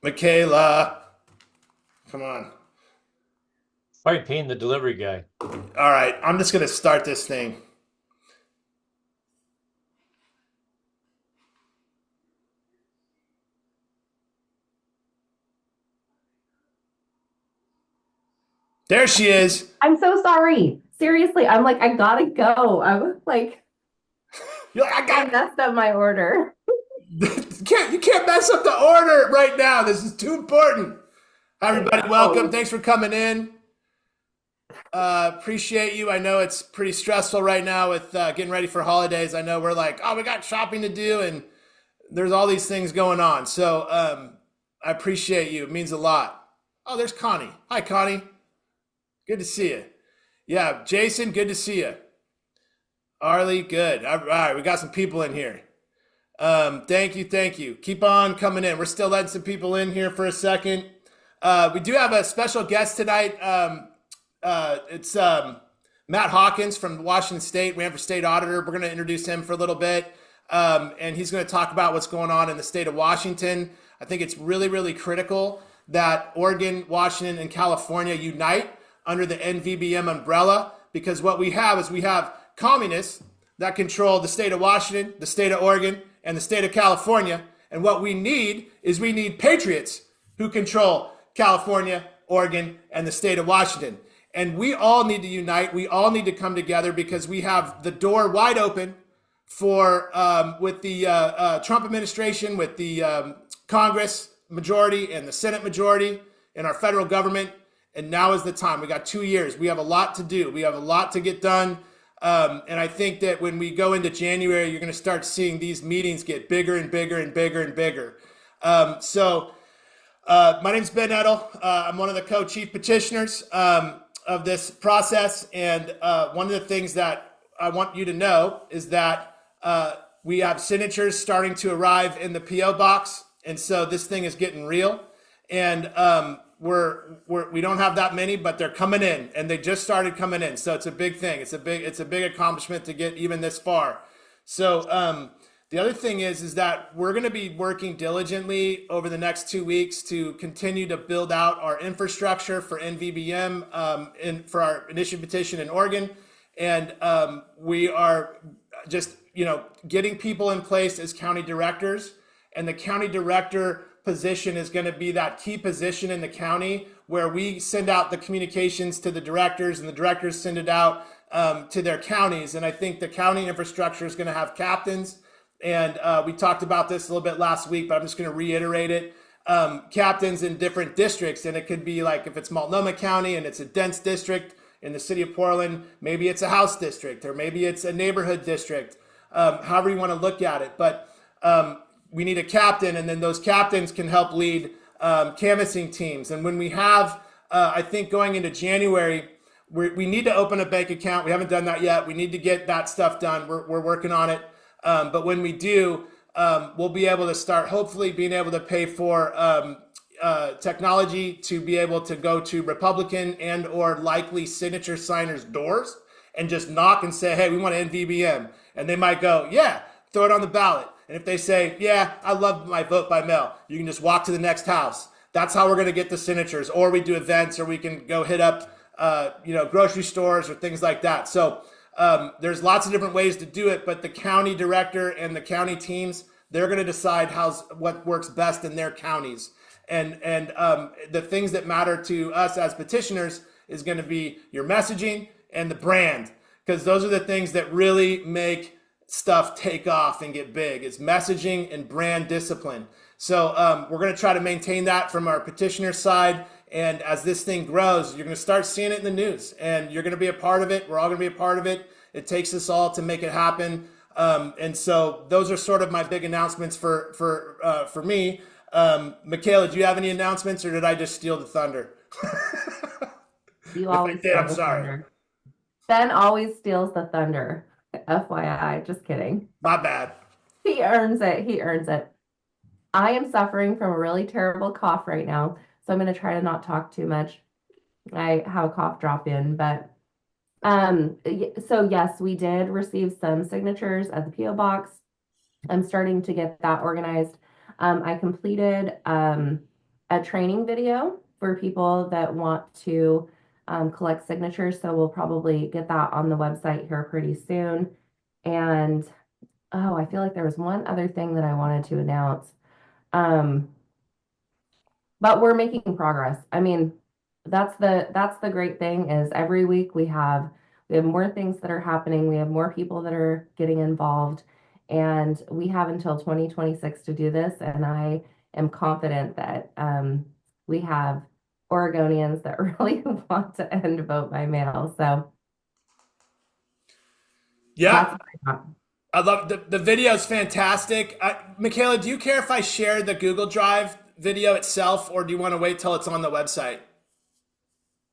Michaela, come on. Probably paying the delivery guy. All right, I'm just going to start this thing. There she is. I'm so sorry. Seriously, I'm like, I gotta go. I was like, You're like, I I got. messed up my order. You can't mess up the order right now. This is too important. Hi, everybody. Welcome. Thanks for coming in. Appreciate you. I know it's pretty stressful right now with getting ready for holidays. I know we're like, oh, we got shopping to do, and there's all these things going on. So I appreciate you. It means a lot. Oh, there's Connie. Hi, Connie. Good to see you. Yeah, Jason, good to see you. Arlie, good. All right, we got some people in here. Thank you, thank you. Keep on coming in. We're still letting some people in here for a second. We do have a special guest tonight. It's Matt Hawkins from Washington State, ran for State Auditor. We're going to introduce him for a little bit, and he's going to talk about what's going on in the state of Washington. I think it's really, really critical that Oregon, Washington, and California unite under the ENDVBM umbrella, because what we have is we have communists that control the state of Washington, the state of Oregon, and the state of California. And what we need is we need patriots who control California, Oregon, and the state of Washington. And we all need to unite. We all need to come together because we have the door wide open for with the Trump administration, with the Congress majority and the Senate majority in our federal government. And now is the time. We got 2 years. We have a lot to do. We have a lot to get done. And I think that when we go into January, you're going to start seeing these meetings get bigger and bigger and bigger and bigger. My name's Ben Edel. I'm one of the co-chief petitioners of this process. And one of the things that I want you to know is that we have signatures starting to arrive in the PO box. And so this thing is getting real. And we don't have that many, but they're coming in, and they just started coming in. So it's a big thing. It's a big accomplishment to get even this far. So the other thing is that we're going to be working diligently over the next 2 weeks to continue to build out our infrastructure for NVBM for our initiative petition in Oregon, and we are just getting people in place as county directors, and the county director position is going to be that key position in the county where we send out the communications to the directors and the directors send it out to their counties. And I think the county infrastructure is going to have captains. And we talked about this a little bit last week, but I'm just going to reiterate it. Captains in different districts. And it could be like if it's Multnomah County and it's a dense district in the city of Portland, maybe it's a house district or maybe it's a neighborhood district, however you want to look at it. But we need a captain, and then those captains can help lead canvassing teams. And when we have, I think going into January, we need to open a bank account. We haven't done that yet. We need to get that stuff done. We're working on it. But when we do, we'll be able to start hopefully being able to pay for technology to be able to go to Republican and or likely signature signers' doors and just knock and say, hey, we want an NVBM. And they might go, yeah, throw it on the ballot. And if they say, yeah, I love my vote by mail, you can just walk to the next house. That's how we're going to get the signatures. Or we do events, or we can go hit up, grocery stores or things like that. So there's lots of different ways to do it. But the county director and the county teams, they're going to decide what works best in their counties. And the things that matter to us as petitioners is going to be your messaging and the brand, because those are the things that really make stuff take off and get big. It's messaging and brand discipline. So we're going to try to maintain that from our petitioner side. And as this thing grows, you're going to start seeing it in the news, and you're going to be a part of it. We're all going to be a part of it. It takes us all to make it happen. And so those are sort of my big announcements for me. Michaela, do you have any announcements, or did I just steal the thunder? You always If I did, I'm steal the sorry. thunder. Ben always steals the thunder. FYI, just kidding. My bad. He earns it. He earns it. I am suffering from a really terrible cough right now, so I'm going to try to not talk too much. I have a cough drop in, but so yes, we did receive some signatures at the PO box. I'm starting to get that organized. I completed a training video for people that want to collect signatures. So we'll probably get that on the website here pretty soon. And oh, I feel like there was one other thing that I wanted to announce. But we're making progress. I mean, that's the great thing is every week we have more things that are happening. We have more people that are getting involved, and we have until 2026 to do this. And I am confident that we have Oregonians that really want to end vote by mail. So Yeah, that's what I got. I love the video is fantastic. Michaela, do you care if I share the Google Drive video itself, or do you want to wait till it's on the website?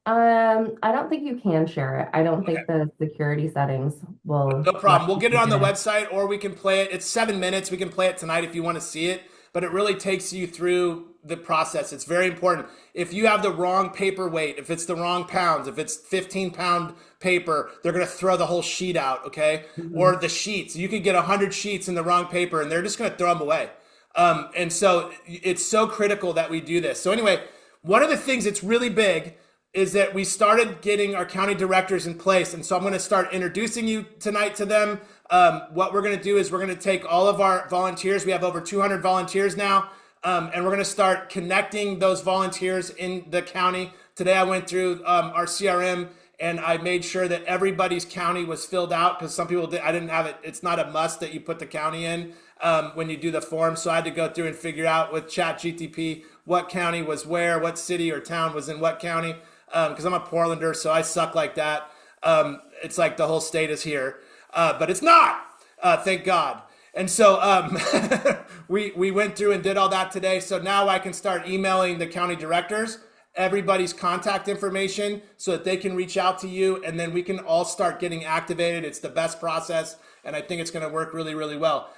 I don't think you can share it. I don't Okay. think the security settings will No let problem. We'll get it you on the do it. website, or we can play it. It's 7 minutes. We can play it tonight if you want to see it, but it really takes you through the process. It's very important. If you have the wrong paper weight, if it's the wrong pounds, if it's 15-pound paper, they're going to throw the whole sheet out, okay? Or Mhm. the sheets. You could get 100 sheets in the wrong paper, and they're just going to throw them away. And so it's so critical that we do this. So anyway, one of the things that's really big is that we started getting our county directors in place. And so I'm going to start introducing you tonight to them. What we're going to do is we're going to take all of our volunteers. We have over 200 volunteers now. And we're going to start connecting those volunteers in the county. Today I went through our CRM and I made sure that everybody's county was filled out because some people did. I didn't have it. It's not a must that you put the county in when you do the form. So I had to go through and figure out with ChatGTP what county was where, what city or town was in what county. Because I'm a Portlander, so I suck like that. It's like the whole state is here, but it's not. Thank God. And so we went through and did all that today. So now I can start emailing the county directors everybody's contact information so that they can reach out to you, and then we can all start getting activated. It's the best process, and I think it's going to work really, really well.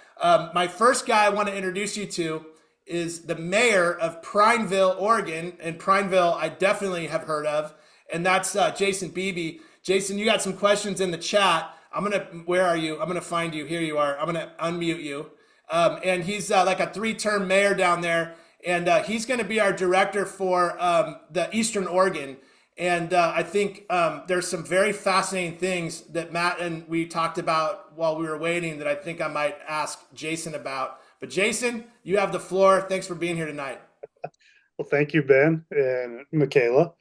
My first guy I want to introduce you to is the mayor of Prineville, Oregon. And Prineville, I definitely have heard of, and that's Jason Beebe. Jason, you got some questions in the chat. Where are you? I'm gonna find you. Here you are. I'm gonna unmute you. And he's like a 3-term mayor down there, and he's gonna be our director for the Eastern Oregon. And I think there's some very fascinating things that Matt and we talked about while we were waiting that I think I might ask Jason about. But Jason, you have the floor. Thanks for being here tonight. Well, thank you, Ben and Michaela,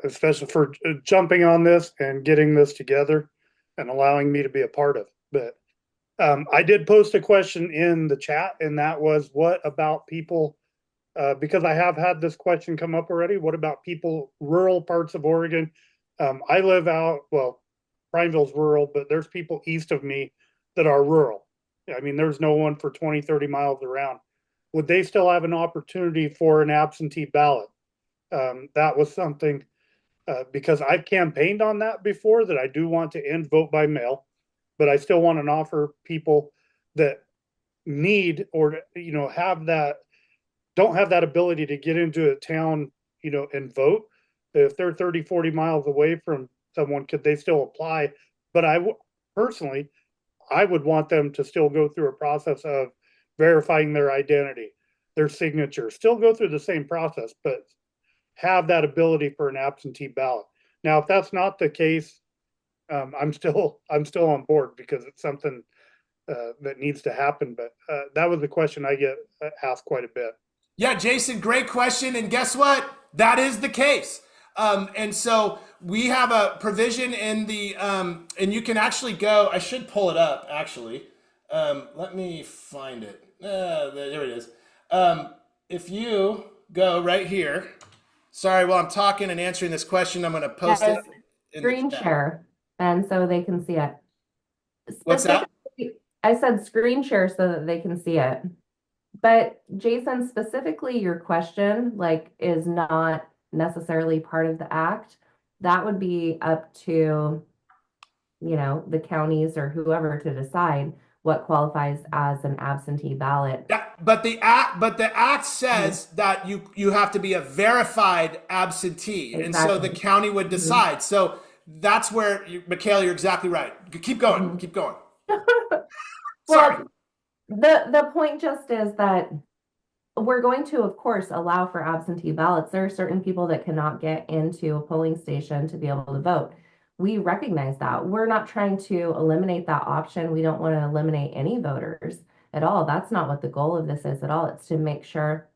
especially for jumping on this and getting this together and allowing me to be a part of. But I did post a question in the chat, and that was, what about people, because I have had this question come up already, what about people, rural parts of Oregon? I live out, well, Prineville's rural, but there's people east of me that are rural. I mean, there's no one for 20, 30 miles around. Would they still have an opportunity for an absentee ballot? That was something, because I've campaigned on that before, that I do want to end vote by mail, but I still want to offer people that need, or, you know, don't have that ability to get into a town, you know, and vote. If they're 30, 40 miles away from someone, could they still apply? But personally, I would want them to still go through a process of verifying their identity, their signature, still go through the same process, but have that ability for an absentee ballot. Now, if that's not the case, I'm still on board, because it's something that needs to happen. But that was the question I get asked quite a bit. Yeah, Jason, great question. And guess what? That is the case. And so we have a provision in the, and you can actually go, I should pull it up actually. Let me find it. There it is. If you go right here, sorry, while I'm talking and answering this question, I'm going to post it in Screen the chat. share, and so they can see it. What's that? I said screen share so that they can see it. But Jason, specifically your question, like, is not necessarily part of the act. That would be up to, you know, the counties or whoever to decide what qualifies as an absentee ballot. Yeah, but the act says that you have to be a verified absentee, and so the county would decide. So that's where Michaela, you're exactly right. Keep going. Keep going. Sorry. Well, the point just is that we're going to, of course, allow for absentee ballots. There are certain people that cannot get into a polling station to be able to vote. We recognize that. We're not trying to eliminate that option. We don't want to eliminate any voters at all. That's not what the goal of this is at all. It's to make sure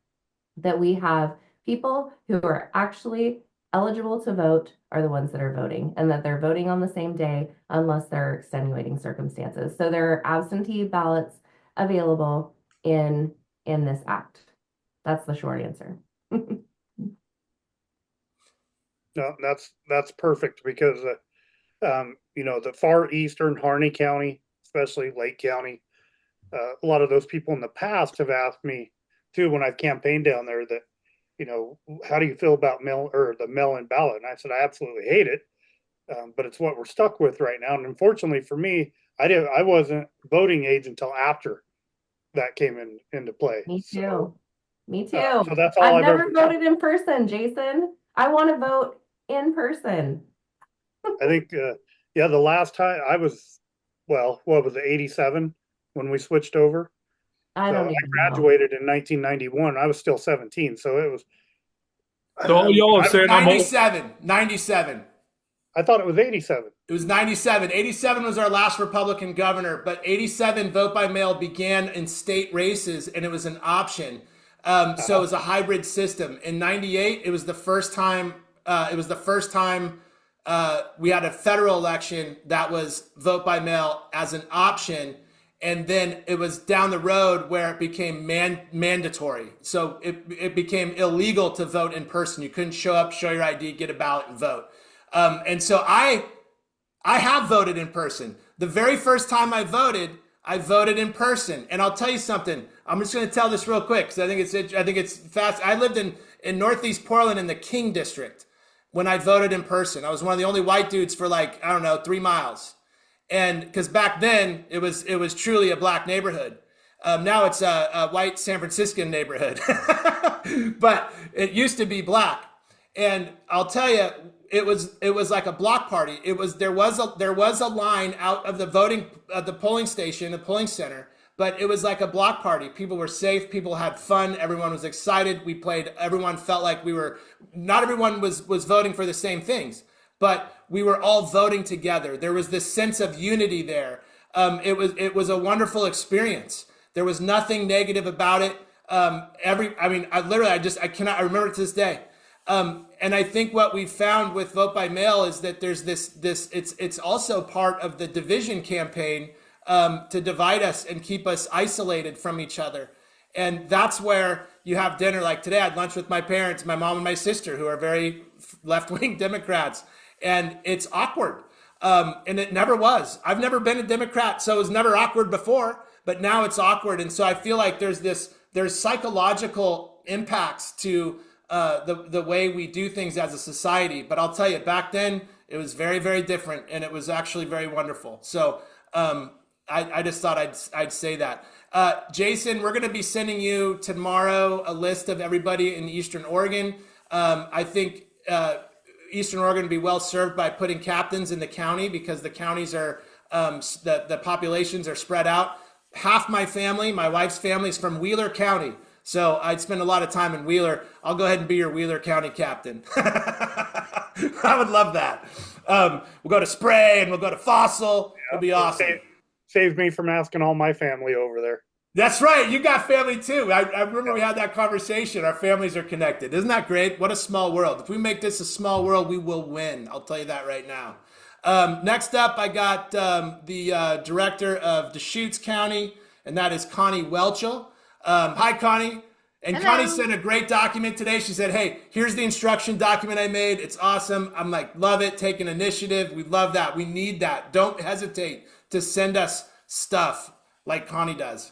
that we have people who are actually eligible to vote are the ones that are voting, and that they're voting on the same day unless there are extenuating circumstances. So there are absentee ballots available in this act. That's the short answer. No, that's perfect because, you know, the far eastern Harney County, especially Lake County, a lot of those people in the past have asked me too when I've campaigned down there that, you know, how do you feel about the mail-in ballot? And I said, I absolutely hate it. But it's what we're stuck with right now. And unfortunately for me, I wasn't voting age until after that came into play. Me too. So, Me too. so that's all I've I've never ever voted in person, Jason. I want to vote in person. I think, yeah, the last time I was, well, what was it, 87 when we switched over? I So don't I even know. graduated in 1991. I was still 17. So it was, So all y'all are saying I'm old. 97. I thought it was 87. It was 97. 87 was our last Republican governor, but 87 vote by mail began in state races, and it was an option. So it was a hybrid system. In 98, it was the first time. We had a federal election that was vote by mail as an option, and then it was down the road where it became mandatory. So it became illegal to vote in person. You couldn't show up, show your ID, get a ballot, and vote. And so I have voted in person. The very first time I voted in person. And I'll tell you something. I'm just going to tell this real quick because I think it's fast. I lived in Northeast Portland in the King District when I voted in person. I was one of the only white dudes for 3 miles. And because back then it was truly a black neighborhood. Now it's a white San Franciscan neighborhood, but it used to be black. And I'll tell you, it was like a block party. There was a line out of the polling station, the polling center, but it was like a block party. People were safe. People had fun. Everyone was excited. We played. Everyone felt like not everyone was voting for the same things, but we were all voting together. There was this sense of unity there. It was a wonderful experience. There was nothing negative about it. I remember it to this day. And I think what we found with vote by mail is that there's it's also part of the division campaign to divide us and keep us isolated from each other. And that's where you have dinner. Like today, I had lunch with my parents, my mom and my sister, who are very left-wing Democrats. And it's awkward. And it never was. I've never been a Democrat, so it was never awkward before, but now it's awkward. And so I feel like there's psychological impacts to the way we do things as a society. But I'll tell you, back then it was very, very different, and it was actually very wonderful. So I just thought I'd say that. Jason, we're going to be sending you tomorrow a list of everybody in Eastern Oregon. I think Eastern Oregon would be well served by putting captains in the county because the counties are the populations are spread out. Half my family, my wife's family, is from Wheeler County. So I'd spend a lot of time in Wheeler. I'll go ahead and be your Wheeler County captain. I would love that. We'll go to Spray and we'll go to Fossil. It'll be awesome. Saved me from asking all my family over there. That's right. You got family too. I remember we had that conversation. Our families are connected. Isn't that great? What a small world. If we make this a small world, we will win. I'll tell you that right now. Next up, I got the director of Deschutes County, and that is Connie Welchel. Hi, Connie. And Hello. Connie sent a great document today. She said, hey, here's the instruction document I made. It's awesome. I'm like, love it. Take an initiative. We love that. We need that. Don't hesitate to send us stuff like Connie does.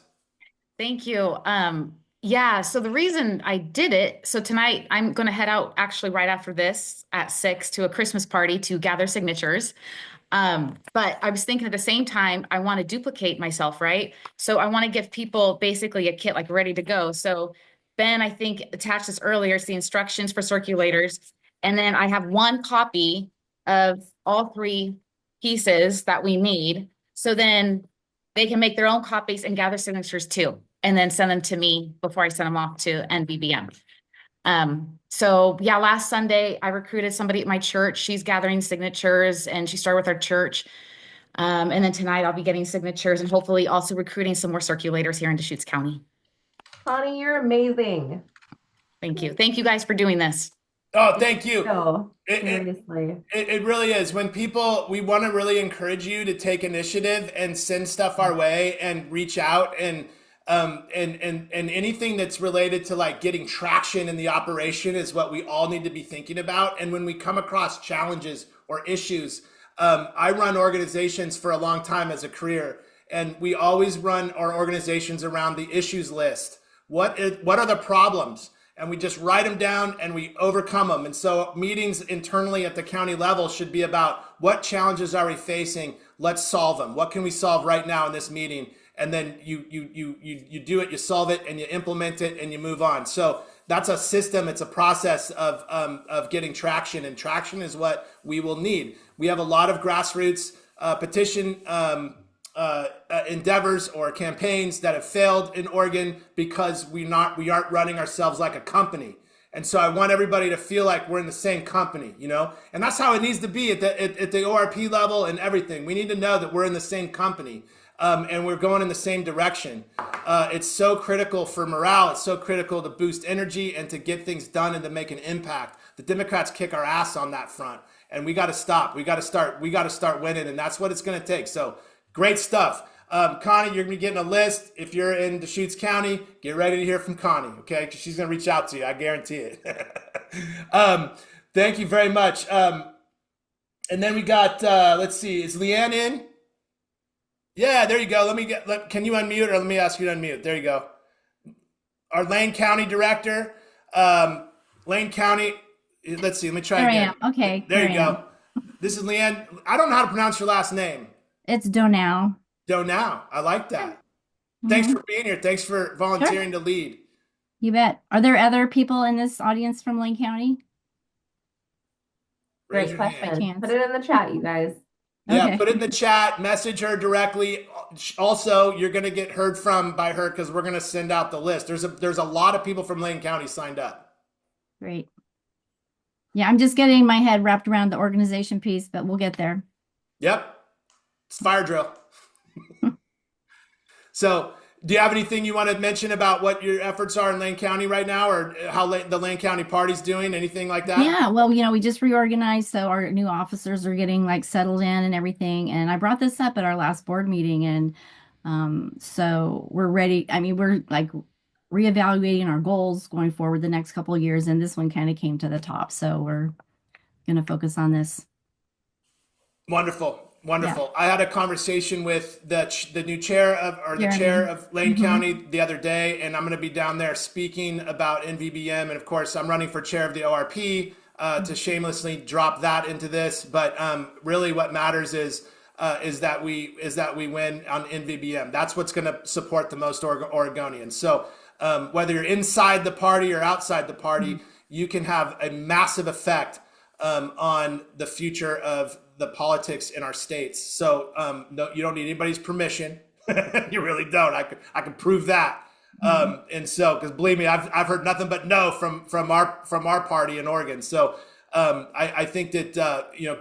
Thank you. Yeah, so the reason I did it, so tonight I'm going to head out actually right after this at 6 to a Christmas party to gather signatures. But I was thinking at the same time, I want to duplicate myself, right? So I want to give people basically a kit like ready to go. So Ben, I think attached this earlier, it's the instructions for circulators. And then I have one copy of all 3 pieces that we need. So then they can make their own copies and gather signatures too. and then send them to me before I send them off to NVBM. So yeah, last Sunday I recruited somebody at my church. She's gathering signatures and she started with our church. And then tonight I'll be getting signatures and hopefully also recruiting some more circulators here in Deschutes County. Connie, you're amazing. Thank you. Thank you guys for doing this. Oh, thank you. So, It- seriously. It really is. When people, we want to really encourage you to take initiative and send stuff our way and reach out and anything that's related to like getting traction in the operation is what we all need to be thinking about. And when we come across challenges or issues, I run organizations for a long time as a career, and we always run our organizations around the issues list. What are the problems? And we just write them down and we overcome them. And so meetings internally at the county level should be about what challenges are we facing? Let's solve them. What can we solve right now in this meeting? And then you do it, you solve it, and you implement it, and you move on. So that's a system. It's a process of getting traction, and traction is what we will need. We have a lot of grassroots petition endeavors or campaigns that have failed in Oregon because we aren't running ourselves like a company. And so I want everybody to feel like we're in the same company, you know, and that's how it needs to be at the ORP level and everything. We need to know that we're in the same company. And we're going in the same direction. It's so critical for morale. It's so critical to boost energy and to get things done and to make an impact. The Democrats kick our ass on that front, and we got to stop. We got to start winning, and that's what it's going to take. So great stuff. Connie, you're going to be getting a list. If you're in Deschutes County, get ready to hear from Connie, okay? Because she's going to reach out to you. I guarantee it. Thank you very much. And then we got, let's see, is Leanne in? Yeah, there you go. Can you unmute, or let me ask you to unmute? There you go. Our Lane County Director, Lane County. Let's see. Let me try There again. I am. Okay. There you here I am. go. This is Leanne. I don't know how to pronounce your last name. It's Donau. Donau. I like that. Thanks for being here. Thanks for volunteering to lead. You bet. Are there other people in this audience from Lane County? Raise Great your question. hand. Chance. Put it in the chat, you guys. Yeah, Okay. put it in the chat, message her directly. Also, you're going to get heard from by her because we're going to send out the list. There's a lot of people from Lane County signed up. Great. Yeah, I'm just getting my head wrapped around the organization piece, but we'll get there. Yep. It's fire drill. So, do you have anything you want to mention about what your efforts are in Lane County right now, or how the Lane County Party's doing? Anything like that? Yeah, well, we just reorganized, so our new officers are getting like settled in and everything. And I brought this up at our last board meeting, and so we're ready. I mean, we're like reevaluating our goals going forward the next couple of years, and this one kind of came to the top. So we're going to focus on this. Wonderful. Wonderful. I had a conversation with the new chair of Lane County the other day, and I'm going to be down there speaking about NVBM. And of course, I'm running for chair of the ORP to shamelessly drop that into this. But really, what matters is that we win on NVBM. That's what's going to support the most Oregonians. So whether you're inside the party or outside the party, you can have a massive effect on the future of the politics in our states. So no, you don't need anybody's permission. You really don't. I can prove that. And so, because believe me, I've heard nothing but no from our party in Oregon. So I think that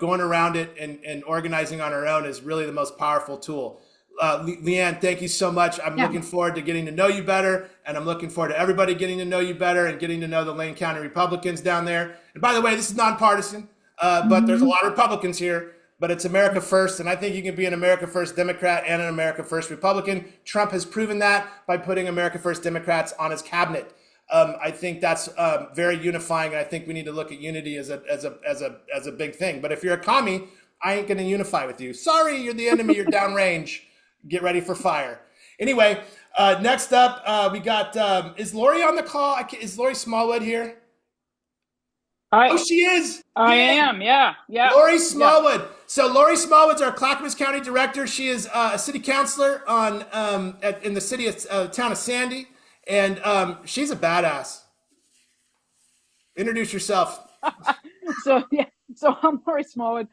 going around it and organizing on our own is really the most powerful tool. Leanne, thank you so much. I'm looking forward to getting to know you better, and I'm looking forward to everybody getting to know you better and getting to know the Lane County Republicans down there. And by the way, this is nonpartisan, but there's a lot of Republicans here, but it's America First, and I think you can be an America First Democrat and an America First Republican. Trump has proven that by putting America First Democrats on his cabinet. I think that's very unifying, and I think we need to look at unity as a big thing. But if you're a commie, I ain't going to unify with you. Sorry, you're the enemy. You're downrange. Get ready for fire. Anyway, next up, we got, is Lori on the call? Is Lori Smallwood here? Oh, she is. I am. Yeah. Lori Smallwood. So Lori Smallwood's our Clackamas County Director. She is a city councilor in the city of town of Sandy, and she's a badass. Introduce yourself. So I'm Lori Smallwood,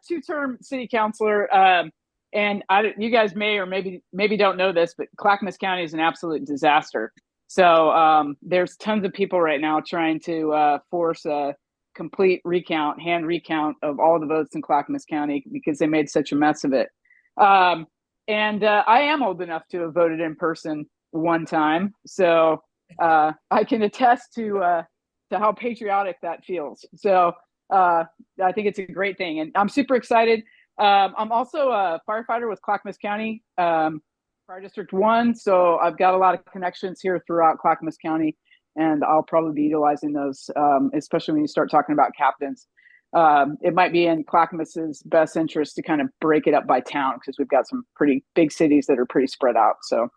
two-term city councilor. And you guys may or maybe don't know this, but Clackamas County is an absolute disaster. So there's tons of people right now trying to force a complete hand recount of all the votes in Clackamas County because they made such a mess of it. And I am old enough to have voted in person one time, so I can attest to how patriotic that feels. So I think it's a great thing, and I'm super excited. I'm also a firefighter with Clackamas County Fire District 1, so I've got a lot of connections here throughout Clackamas County, and I'll probably be utilizing those, especially when you start talking about captains. It might be in Clackamas's best interest to kind of break it up by town because we've got some pretty big cities that are pretty spread out. So,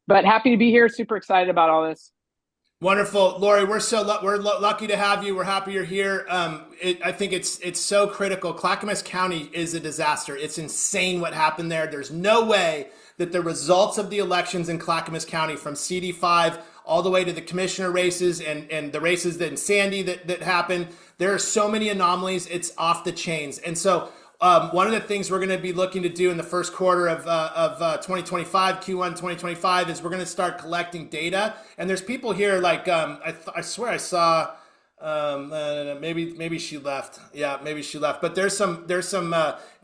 but happy to be here. Super excited about all this. Wonderful, Lori. We're lucky to have you. We're happy you're here. I think it's so critical. Clackamas County is a disaster. It's insane what happened there. There's no way that the results of the elections in Clackamas County, from CD5 all the way to the commissioner races and the races that in Sandy that happened, there are so many anomalies. It's off the chains. And so one of the things we're going to be looking to do in the first quarter of 2025, Q1 2025, is we're going to start collecting data. And there's people here like I swear I saw maybe she left. Yeah, maybe she left. But there's some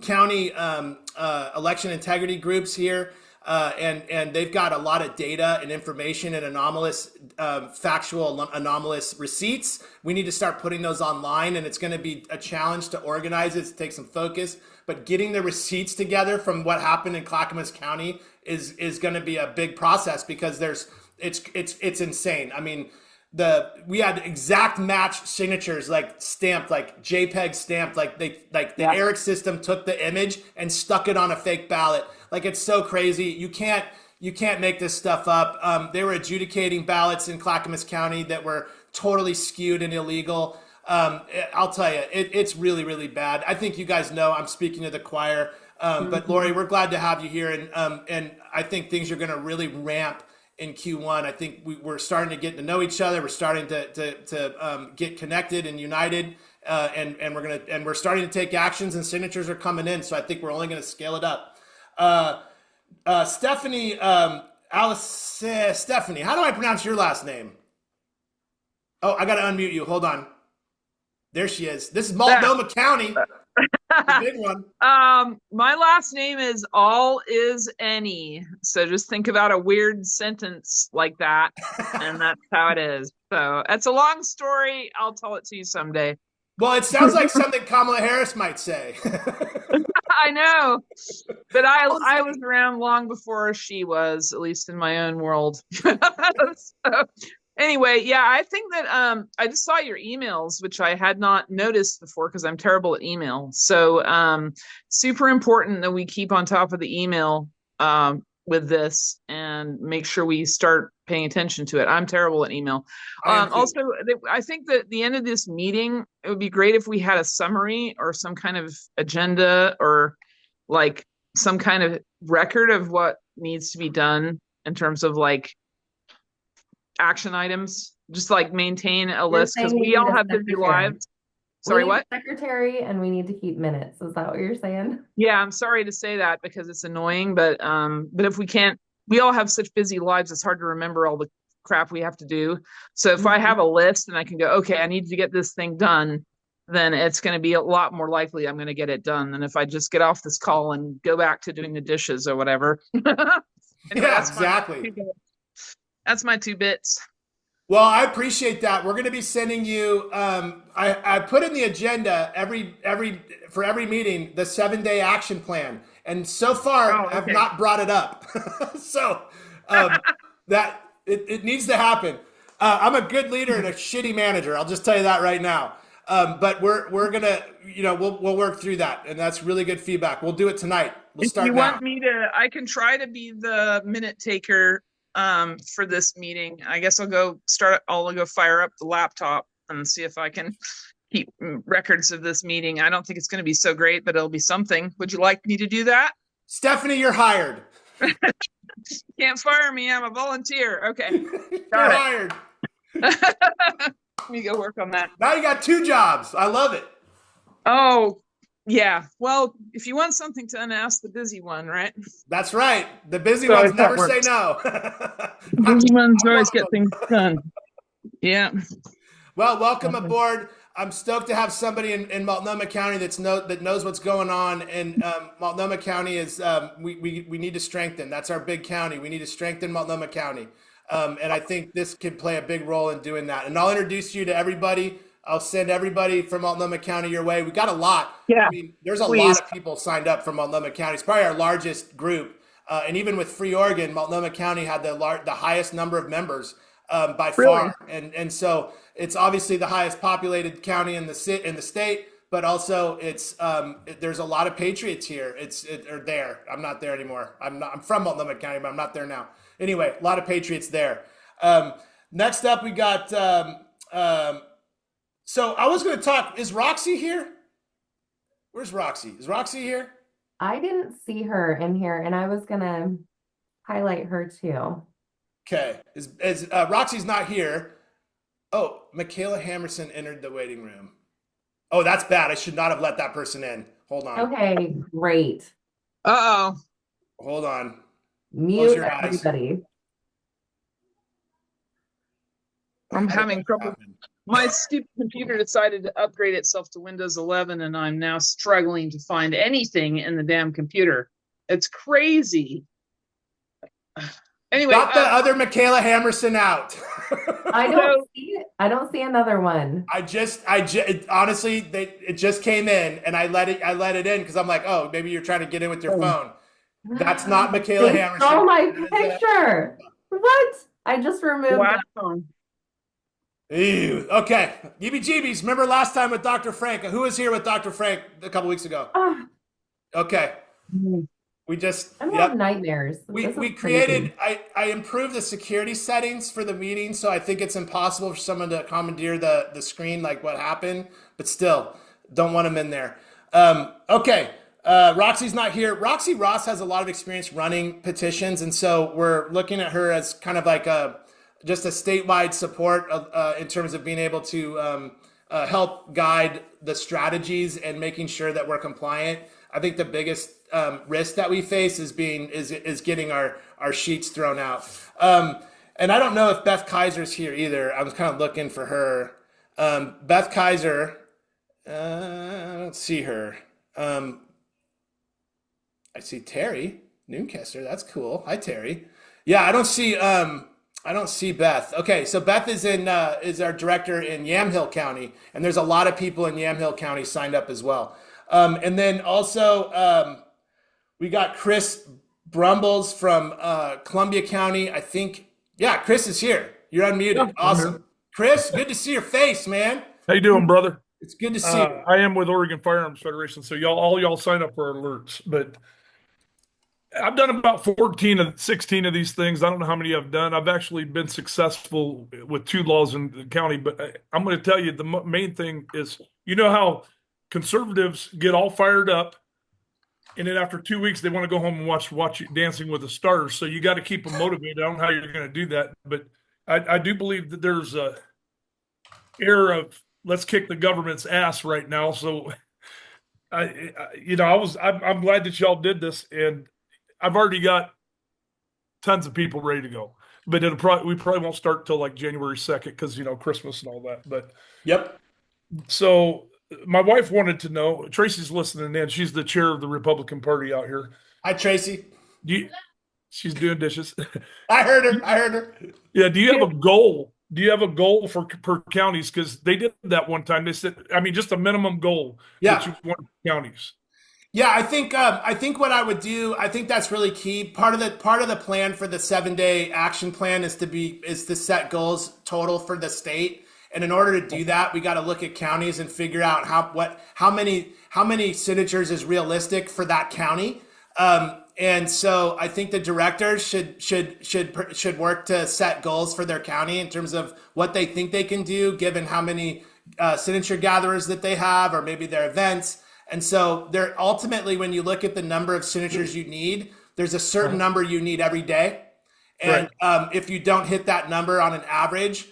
county election integrity groups here. And they've got a lot of data and information and anomalous, factual anomalous receipts. We need to start putting those online, and it's going to be a challenge to organize it, to take some focus. But getting the receipts together from what happened in Clackamas County is going to be a big process because it's insane. I mean, we had exact match signatures, like stamped, like JPEG stamped, like the ERIC system took the image and stuck it on a fake ballot. Like, it's so crazy. You can't make this stuff up. They were adjudicating ballots in Clackamas County that were totally skewed and illegal. I'll tell you, it's really, really bad. I think you guys know I'm speaking to the choir. But Lori, we're glad to have you here. And I think things are going to really ramp in Q1. I think we're starting to get to know each other. We're starting to get connected and united. And we're starting to take actions, and signatures are coming in. So I think we're only going to scale it up. Stephanie, Stephanie, how do I pronounce your last name? Oh, I got to unmute you. Hold on. There she is. This is Multnomah County. The big one. My last name is All Is Any. So just think about a weird sentence like that, and that's how it is. So it's a long story. I'll tell it to you someday. Well, it sounds like something Kamala Harris might say. I know, but I was around long before she was, at least in my own world. So, anyway, yeah, I think that I just saw your emails, which I had not noticed before because I'm terrible at email. So super important that we keep on top of the email with this and make sure we start paying attention to it. I'm terrible at email. Also, I think that at the end of this meeting, it would be great if we had a summary or some kind of agenda or like some kind of record of what needs to be done in terms of like action items. Just like maintain a list because we all have busy lives. Sorry, what? Secretary, and we need to keep minutes. Is that what you're saying? Yeah, I'm sorry to say that because it's annoying, but if we can't, we all have such busy lives, it's hard to remember all the crap we have to do. So if I have a list and I can go, okay, I need to get this thing done, then it's going to be a lot more likely I'm going to get it done than if I just get off this call and go back to doing the dishes or whatever. Yeah, exactly. That's my 2 bits. Well, I appreciate that. We're going to be sending you. I put in the agenda for every meeting the 7-day action plan, and so far I've not brought it up. So that it needs to happen. I'm a good leader and a shitty manager. I'll just tell you that right now. But we're gonna we'll work through that, and that's really good feedback. We'll do it tonight. We'll start. If you want me to, I can try to be the minute taker for this meeting. I guess I'll go fire up the laptop and see if I can keep records of this meeting. I don't think it's going to be so great, but it'll be something. Would you like me to do that? Stephanie, you're hired. Can't fire me. I'm a volunteer. Okay. You're hired. Let me go work on that. Now you got 2 jobs. I love it. Oh, Yeah. Well, if you want something done, ask the busy one, right? That's right. The busy So ones that never say works. no. Busy ones I'm always one get of them. things done. Yeah. Well, welcome aboard. I'm stoked to have somebody in Multnomah County that knows what's going on. And Multnomah County is we need to strengthen. That's our big county. We need to strengthen Multnomah County, and I think this could play a big role in doing that. And I'll introduce you to everybody. I'll send everybody from Multnomah County your way. We got a lot. Yeah. I mean, there's a Please. lot of people signed up from Multnomah County. It's probably our largest group. And even with Free Oregon, Multnomah County had the highest number of members by far. And so it's obviously the highest populated county in the state, but also it's there's a lot of patriots here. Or there. I'm not there anymore. I'm from Multnomah County, but I'm not there now. Anyway, a lot of patriots there. Next up, we got. So I was going to talk. Is Roxy here? Where's Roxy? Is Roxy here? I didn't see her in here, and I was gonna highlight her too. Okay. Roxy's not here. Oh, Michaela Hammerson entered the waiting room. Oh, that's bad. I should not have let that person in. Hold on. Okay, great. Uh-oh. Hold on. Mute your eyes. everybody. I'm having trouble. Happened. My stupid computer decided to upgrade itself to Windows 11, and I'm now struggling to find anything in the damn computer. It's crazy. Anyway, Got the other Michaela Hammerson out. I don't see another one. Honestly, it just came in, and I let it in because I'm like, oh, maybe you're trying to get in with your phone. That's not Michaela They Hammerson. stole my picture. What? I just removed it. wow. Ew. Okay. EBGBs. Remember last time with Dr. Frank? Who was here with Dr. Frank a couple weeks ago? Ah, Okay. We just, I'm yep. having nightmares. We This is created, crazy. I improved the security settings for the meeting, so I think it's impossible for someone to commandeer the screen like what happened, but still, don't want them in there. Okay. Roxy's not here. Roxy Ross has a lot of experience running petitions, and so we're looking at her as kind of like just a statewide support in terms of being able to help guide the strategies and making sure that we're compliant. I think the biggest risk that we face is getting our sheets thrown out. And I don't know if Beth Kaiser's here either. I was kind of looking for her. Beth Kaiser, I don't see her. I see Terry Noonkester. That's cool. Hi, Terry. Yeah, I don't see Beth. Okay, so Beth is our director in Yamhill County, and there's a lot of people in Yamhill County signed up as well. And then also we got Chris Brumbles from Columbia County. I think, yeah, Chris is here. You're unmuted. Yeah, awesome. Chris, good to see your face, man. How you doing, brother? It's good to see you. I am with Oregon Firearms Federation, so all y'all sign up for alerts. But I've done about 16 of these things. I don't know how many I've done. I've actually been successful with 2 laws in the county, but I'm going to tell you the main thing is, you know how conservatives get all fired up, and then after 2 weeks they want to go home and watch Dancing with the Stars. So you got to keep them motivated. I don't know how you're going to do that, but I do believe that there's a era of let's kick the government's ass right now. So I'm glad that y'all did this, and I've already got tons of people ready to go, but we probably won't start till like January 2nd because Christmas and all that. But Yep. So my wife wanted to know. Tracy's listening in. She's the chair of the Republican Party out here. Hi, Tracy. She's doing dishes. I heard her. Yeah. Do you have a goal? Do you have a goal per counties? Because they did that one time. They said, just a minimum goal. Yeah. That you want counties. Yeah, I think what I would do, I think that's really key. Part of the plan for the 7-day action plan is to set goals total for the state. And in order to do that, we got to look at counties and figure out how many signatures is realistic for that county. And so I think the directors should work to set goals for their county in terms of what they think they can do, given how many signature gatherers that they have, or maybe their events. And so there ultimately, when you look at the number of signatures you need, there's a certain number you need every day. And if you don't hit that number on an average,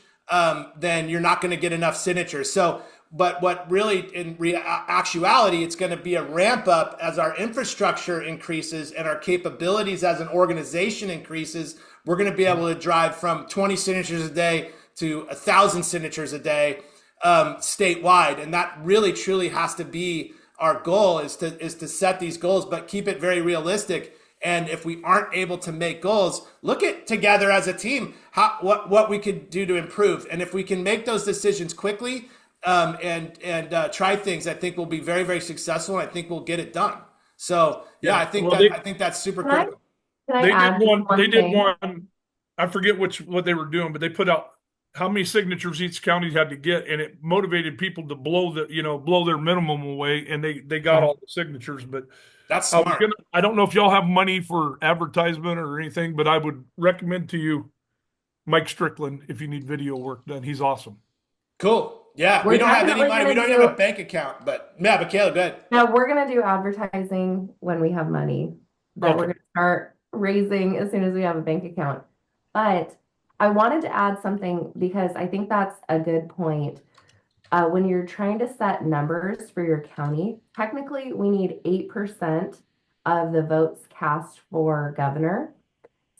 then you're not going to get enough signatures. So But what really, in actuality, it's going to be a ramp up as our infrastructure increases and our capabilities as an organization increases. We're going to be able to drive from 20 signatures a day to 1,000 signatures a day statewide, and that really truly has to be our goal, is to set these goals, but keep it very realistic. And if we aren't able to make goals, look at together as a team what we could do to improve. And if we can make those decisions quickly and try things, I think we'll be very, very successful. And I think we'll get it done. So I think I think that's super critical. They did one. I forget what they were doing, but they put out how many signatures each county had to get, and it motivated people to blow their minimum away, and they got all the signatures. But that's smart. I don't know if y'all have money for advertisement or anything, but I would recommend to you Mike Strickland if you need video work done. He's awesome. Cool. Yeah, we don't have any money. We don't even have a bank account, but yeah, Michaela, go ahead. No, we're gonna do advertising when we have money that we're gonna start raising as soon as we have a bank account. But I wanted to add something because I think that's a good point. When you're trying to set numbers for your county, technically we need 8% of the votes cast for governor.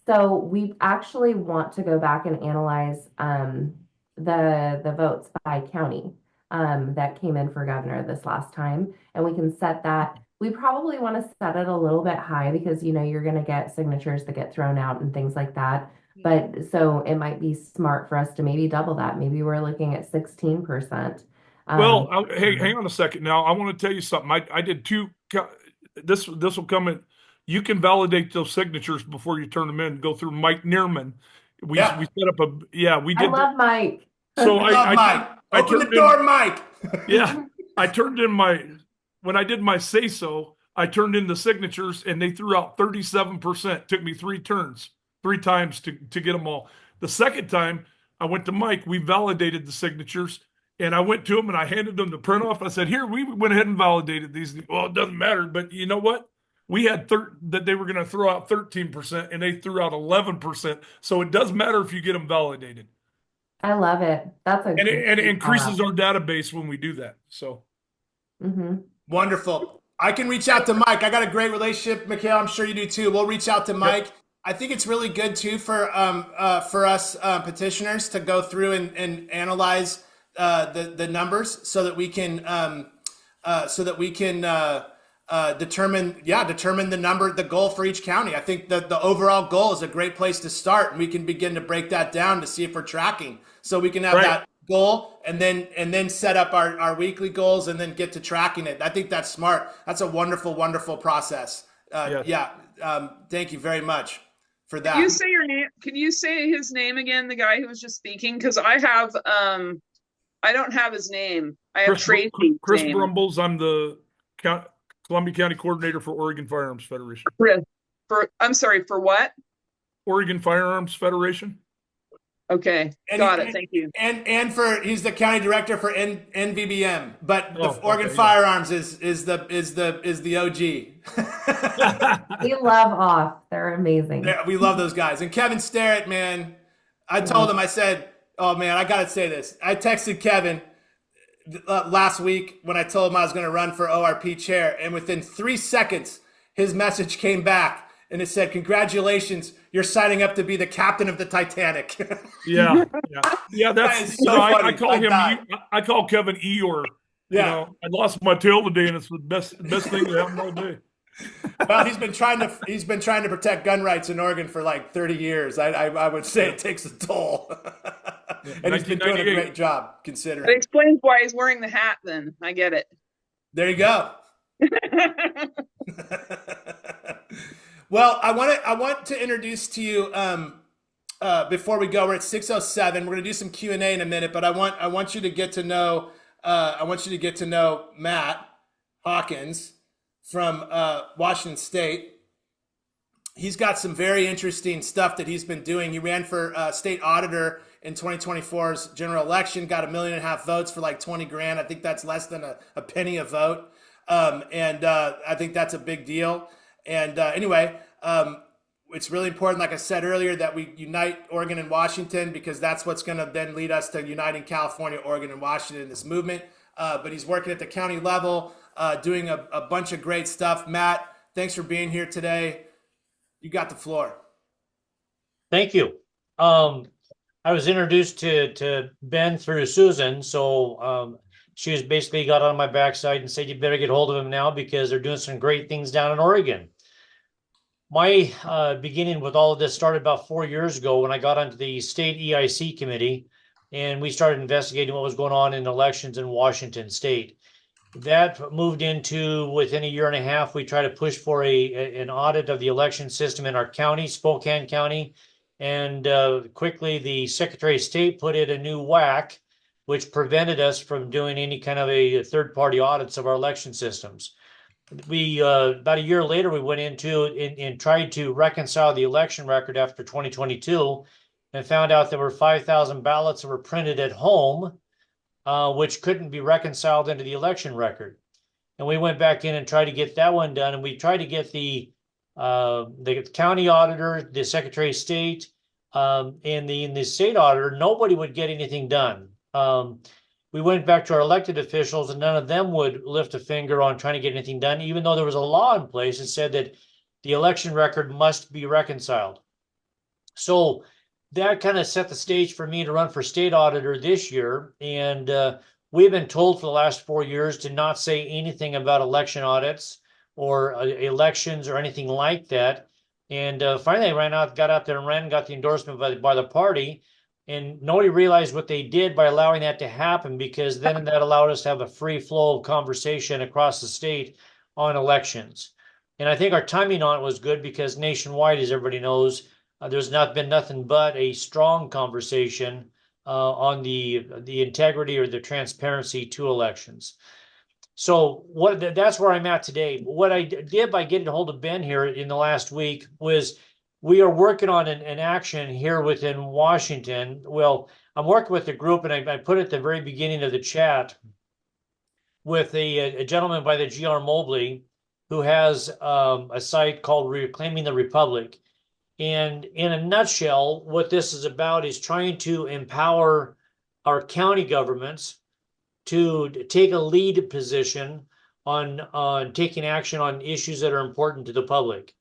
So we actually want to go back and analyze the votes by county that came in for governor this last time, and we can set that. We probably want to set it a little bit high because you're going to get signatures that get thrown out and things like that. But so it might be smart for us to maybe double that. Maybe we're looking at 16%. Well, hey, hang on a second. Now I want to tell you something. I did two. This will come in. You can validate those signatures before you turn them in. Go through Mike Neerman. We set up we did. I love Mike. So Mike. Open the door, Mike. Yeah, I turned in when I did my say-so, I turned in the signatures and they threw out 37%. Took me 3 times to get them all. The second time I went to Mike, we validated the signatures, and I went to him and I handed them the print off. I said, here, we went ahead and validated these. Well, it doesn't matter, but you know what? We had that they were going to throw out 13% and they threw out 11%. So it does matter if you get them validated. I love it. And it increases our database when we do that. So. Wonderful. I can reach out to Mike. I got a great relationship, Mikhail. I'm sure you do too. We'll reach out to Mike. Yep. I think it's really good too for us petitioners to go through and analyze the numbers so that we can determine the goal for each county. I think that the overall goal is a great place to start, and we can begin to break that down to see if we're tracking. So we can have that goal and then set up our weekly goals and then get to tracking it. I think that's smart. That's a wonderful, wonderful process. Thank you very much for that. Can you say your name? Can you say his name again? The guy who was just speaking, because I don't have his name. I have Tracy's Chris name. Brumbles. I'm the Columbia County Coordinator for Oregon Firearms Federation. I'm sorry, for what? Oregon Firearms Federation. Okay, got it. Thank you. And he's the county director for ENDVBM, but the Oregon Firearms is the OG. We love off. They're amazing. We love those guys. And Kevin Starrett, man, I told him, I said, oh man, I gotta say this. I texted Kevin last week when I told him I was going to run for ORP chair, and within 3 seconds, his message came back. And it said, congratulations, you're signing up to be the captain of the Titanic. Yeah. That's so funny. I call Kevin Eeyore. Yeah. I lost my tail today, and it's the best thing that happened all day. Well, he's been trying to protect gun rights in Oregon for like 30 years. I would say it takes a toll. And he's been doing a great job considering. It explains why he's wearing the hat then. I get it. There you go. Well, I want to introduce to you before we go. We're at 6:07. We're going to do some Q&A in a minute, but I want you to get to know Matt Hawkins from Washington State. He's got some very interesting stuff that he's been doing. He ran for State Auditor in 2024's general election, got 1.5 million votes for like 20 grand. I think that's less than a penny a vote. And I think that's a big deal. And anyway, it's really important, like I said earlier, that we unite Oregon and Washington, because that's what's going to then lead us to uniting California, Oregon, and Washington in this movement. but he's working at the county level, doing a bunch of great stuff. Matt, thanks for being here today. You got the floor. Thank you. I was introduced to Ben through Susan, so she was basically got on my backside and said, you better get hold of him now because they're doing some great things down in Oregon. My beginning with all of this started about 4 years ago when I got onto the state EIC committee and we started investigating what was going on in elections in Washington state. That moved into, within a year and a half, we tried to push for an audit of the election system in our county, Spokane County. And quickly, the Secretary of State put in a new whack, which prevented us from doing any kind of a third-party audits of our election systems. We about a year later, we went into and tried to reconcile the election record after 2022 and found out there were 5,000 ballots that were printed at home, which couldn't be reconciled into the election record. And we went back in and tried to get that one done. And we tried to get the county auditor, the Secretary of State, and the state auditor. Nobody would get anything done. We went back to our elected officials and none of them would lift a finger on trying to get anything done, even though there was a law in place that said that the election record must be reconciled. So that kind of set the stage for me to run for state auditor this year. And we've been told for the last 4 years to not say anything about election audits or elections or anything like that. And finally, I got out there and ran and got the endorsement by the party. And nobody realized what they did by allowing that to happen, because then that allowed us to have a free flow of conversation across the state on elections. And I think our timing on it was good because nationwide, as everybody knows, there's not been nothing but a strong conversation on the integrity or the transparency to elections. So that's where I'm at today. What I did by getting a hold of Ben here in the last week was we are working on an action here within Washington. Well, I'm working with a group, and I put at the very beginning of the chat with a gentleman by the GR Mobley who has a site called Reclaiming the Republic. And in a nutshell, what this is about is trying to empower our county governments to take a lead position on taking action on issues that are important to the public.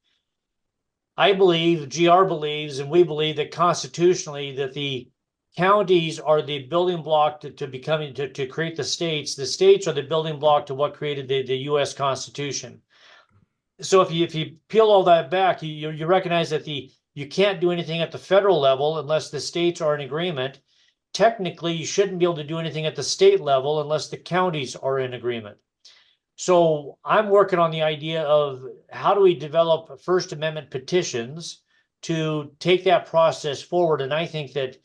I believe, GR believes, and we believe that constitutionally that the counties are the building block to create the states. The states are the building block to what created the U.S. Constitution. So if you peel all that back, you recognize that you can't do anything at the federal level unless the states are in agreement. Technically, you shouldn't be able to do anything at the state level unless the counties are in agreement. So I'm working on the idea of how do we develop First Amendment petitions to take that process forward. And I think that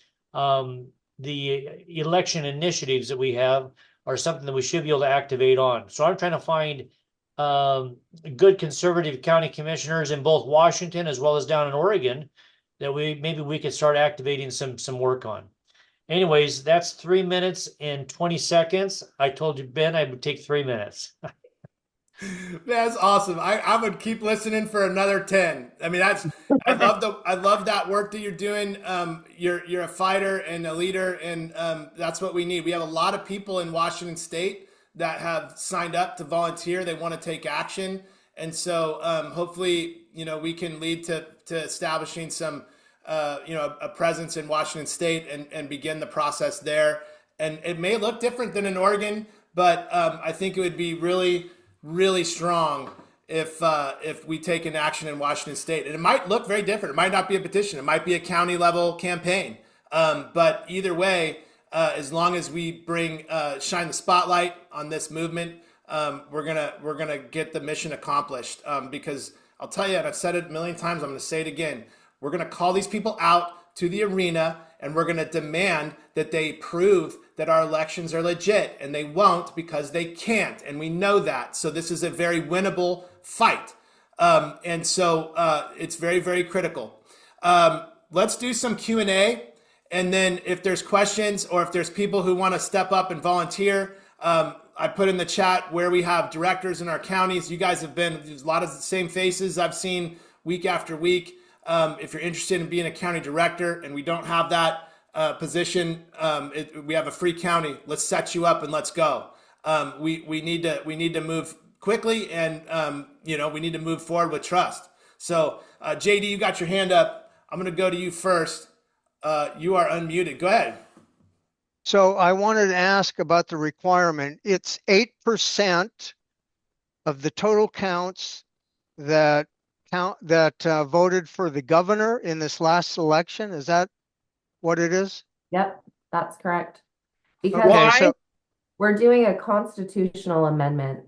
the election initiatives that we have are something that we should be able to activate on. So I'm trying to find good conservative county commissioners in both Washington as well as down in Oregon that maybe we could start activating some work on. Anyways, that's 3 minutes and 20 seconds. I told you, Ben, I would take 3 minutes. That's awesome. I would keep listening for another 10. I mean, I love that work that you're doing. You're a fighter and a leader, and that's what we need. We have a lot of people in Washington State that have signed up to volunteer. They want to take action. And so hopefully, we can lead to establishing some, a presence in Washington State and begin the process there. And it may look different than in Oregon, but I think it would be really, really strong if we take an action in Washington State. And it might look very different. It might not be a petition. It might be a county level campaign. But either way, as long as we shine the spotlight on this movement, we're gonna get the mission accomplished. Because I'll tell you, and I've said it a million times, I'm gonna say it again. We're gonna call these people out to the arena, and we're gonna demand that they prove that our elections are legit, and they won't because they can't, and we know that. So this is a very winnable fight, and so it's very, very critical. Let's do some Q&A. And then if there's questions or if there's people who want to step up and volunteer, I put in the chat where we have directors in our counties. You guys there's a lot of the same faces I've seen week after week. If you're interested in being a county director and we don't have that position, we have a free county. Let's set you up and let's go. We need to move quickly, and we need to move forward with trust. So JD, you got your hand up. I'm going to go to you first. You are unmuted. Go ahead. So I wanted to ask about the requirement. It's 8% of the total counts that voted for the governor in this last election. Is that what it is? Yep, that's correct. Because Okay, so we're doing a constitutional amendment,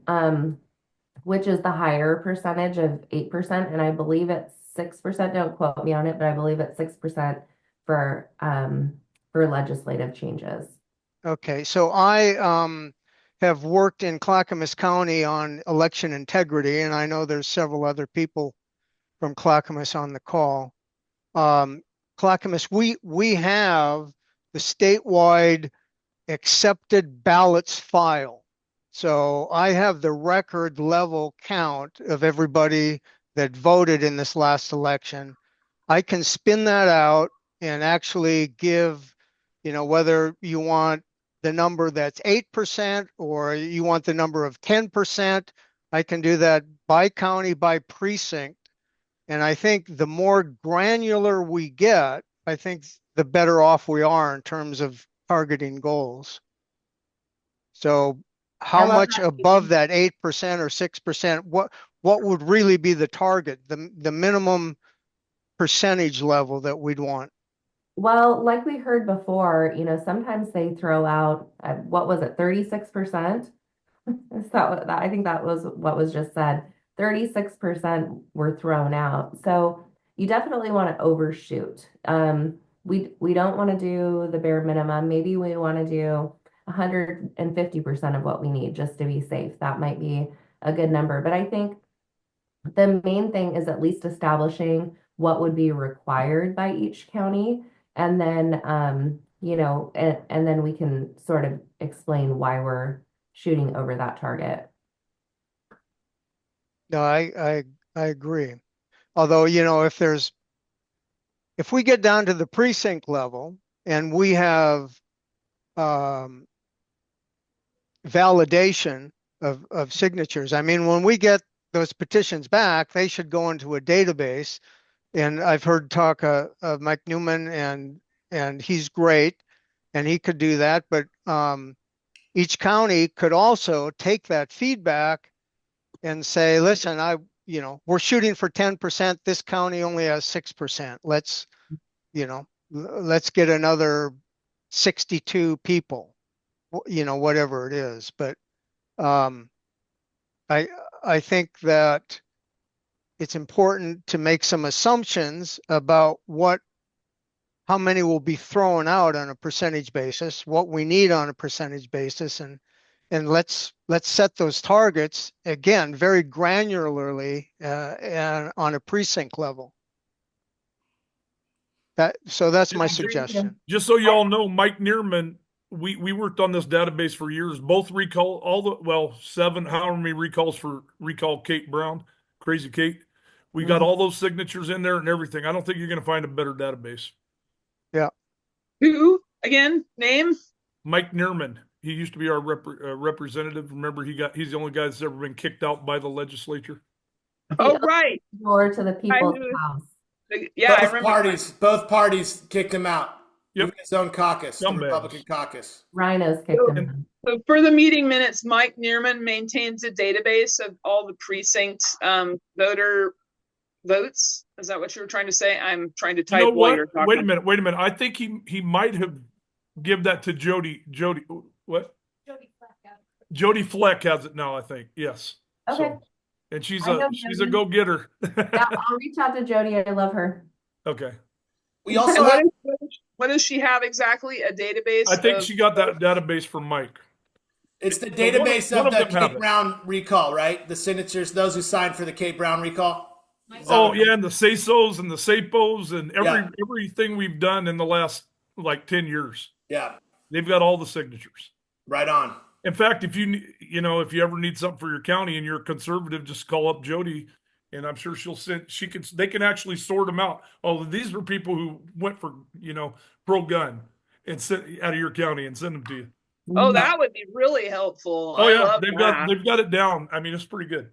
which is the higher percentage of 8%, and I believe it's 6%. Don't quote me on it, but I believe it's 6% for legislative changes. okay, so I have worked in Clackamas County on election integrity, and I know there's several other people from Clackamas on the call. Clackamas, we have the statewide accepted ballots file. So I have the record level count of everybody that voted in this last election. I can spin that out and actually give, whether you want the number that's 8% or you want the number of 10%, I can do that by county, by precinct. And I think the more granular we get, I think the better off we are in terms of targeting goals. So how much above that 8% or 6%, what would really be the target, the minimum percentage level that we'd want? Well, like we heard before, sometimes they throw out, what was it, 36%? I think that was what was just said. 36% were thrown out. So you definitely want to overshoot. We don't want to do the bare minimum. Maybe we want to do 150% of what we need just to be safe. That might be a good number. But I think the main thing is at least establishing what would be required by each county. And then, and then we can sort of explain why we're shooting over that target. No, I agree. Although, if we get down to the precinct level and we have validation of signatures, I mean, when we get those petitions back, they should go into a database. And I've heard talk of Mike Newman, and he's great, and he could do that. But each county could also take that feedback and say, listen, we're shooting for 10%. This county only has 6%. Let's get another 62 people, whatever it is. But I think that it's important to make some assumptions about how many will be thrown out on a percentage basis, what we need on a percentage basis, and let's set those targets again very granularly and on a precinct level. So that's my suggestion. Just so y'all know, Mike Neerman, we worked on this database for years. Both recall 7, however many recalls for recall Kate Brown, Crazy Kate. We got all those signatures in there and everything. I don't think you're going to find a better database. Yeah. Who again? Name? Mike Neerman. He used to be our representative. Remember, he's the only guy that's ever been kicked out by the legislature. Oh, right. Door to the people's house. Yeah, I remember. Both parties kicked him out. Yep. Even his own caucus, the Scumbags. Republican caucus. Rhinos kicked him out. So for the meeting minutes, Mike Neerman maintains a database of all the precinct voter votes. Is that what you were trying to say? I'm trying to type while you're talking. Wait a minute. I think he might have give that to Jody. What? Jody Fleck has it now, I think. Yes. Okay. So, and she's a go-getter. Yeah, I'll reach out to Jody. I love her. Okay. We also what does she have exactly? A database? I think she got that database from Mike. It's the database of the Kate Brown recall, right? The signatures, those who signed for the Kate Brown recall. Oh yeah, and the SASOs and the SAPOs and everything we've done in the last 10 years. Yeah. They've got all the signatures. Right on. In fact, if you ever need something for your county and you're a conservative, just call up Jody, and I'm sure they can actually sort them out. Oh, these are people who went for, pro gun and sent out of your county and send them to you. Oh, that would be really helpful. Oh I yeah, love that. they've got it down. I mean, it's pretty good.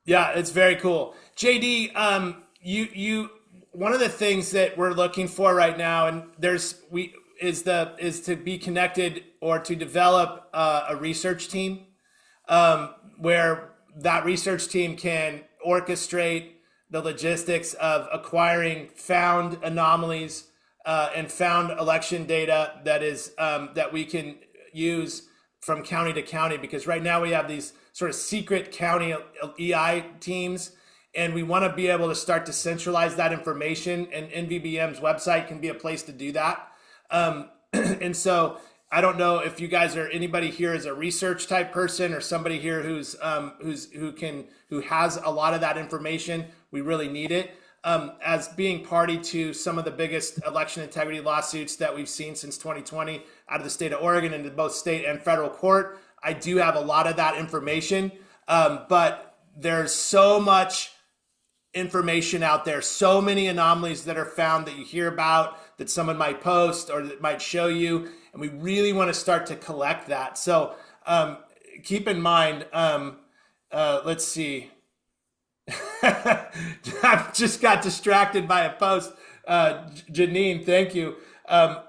Yeah, it's very cool. JD, you one of the things that we're looking for right now, and is to be connected or to develop a research team, where that research team can orchestrate the logistics of acquiring found anomalies and found election data that we can use from county to county, because right now we have these sort of secret county EI teams, and we want to be able to start to centralize that information, and ENDVBM's website can be a place to do that. And so I don't know if you guys or anybody here is a research type person or somebody here who has a lot of that information. We really need it. As being party to some of the biggest election integrity lawsuits that we've seen since 2020 out of the state of Oregon into both state and federal court, I do have a lot of that information, but there's so much information out there, so many anomalies that are found that you hear about, that someone might post or that might show you, and we really want to start to collect that. So keep in mind, let's see. I just got distracted by a post. Janine, thank you.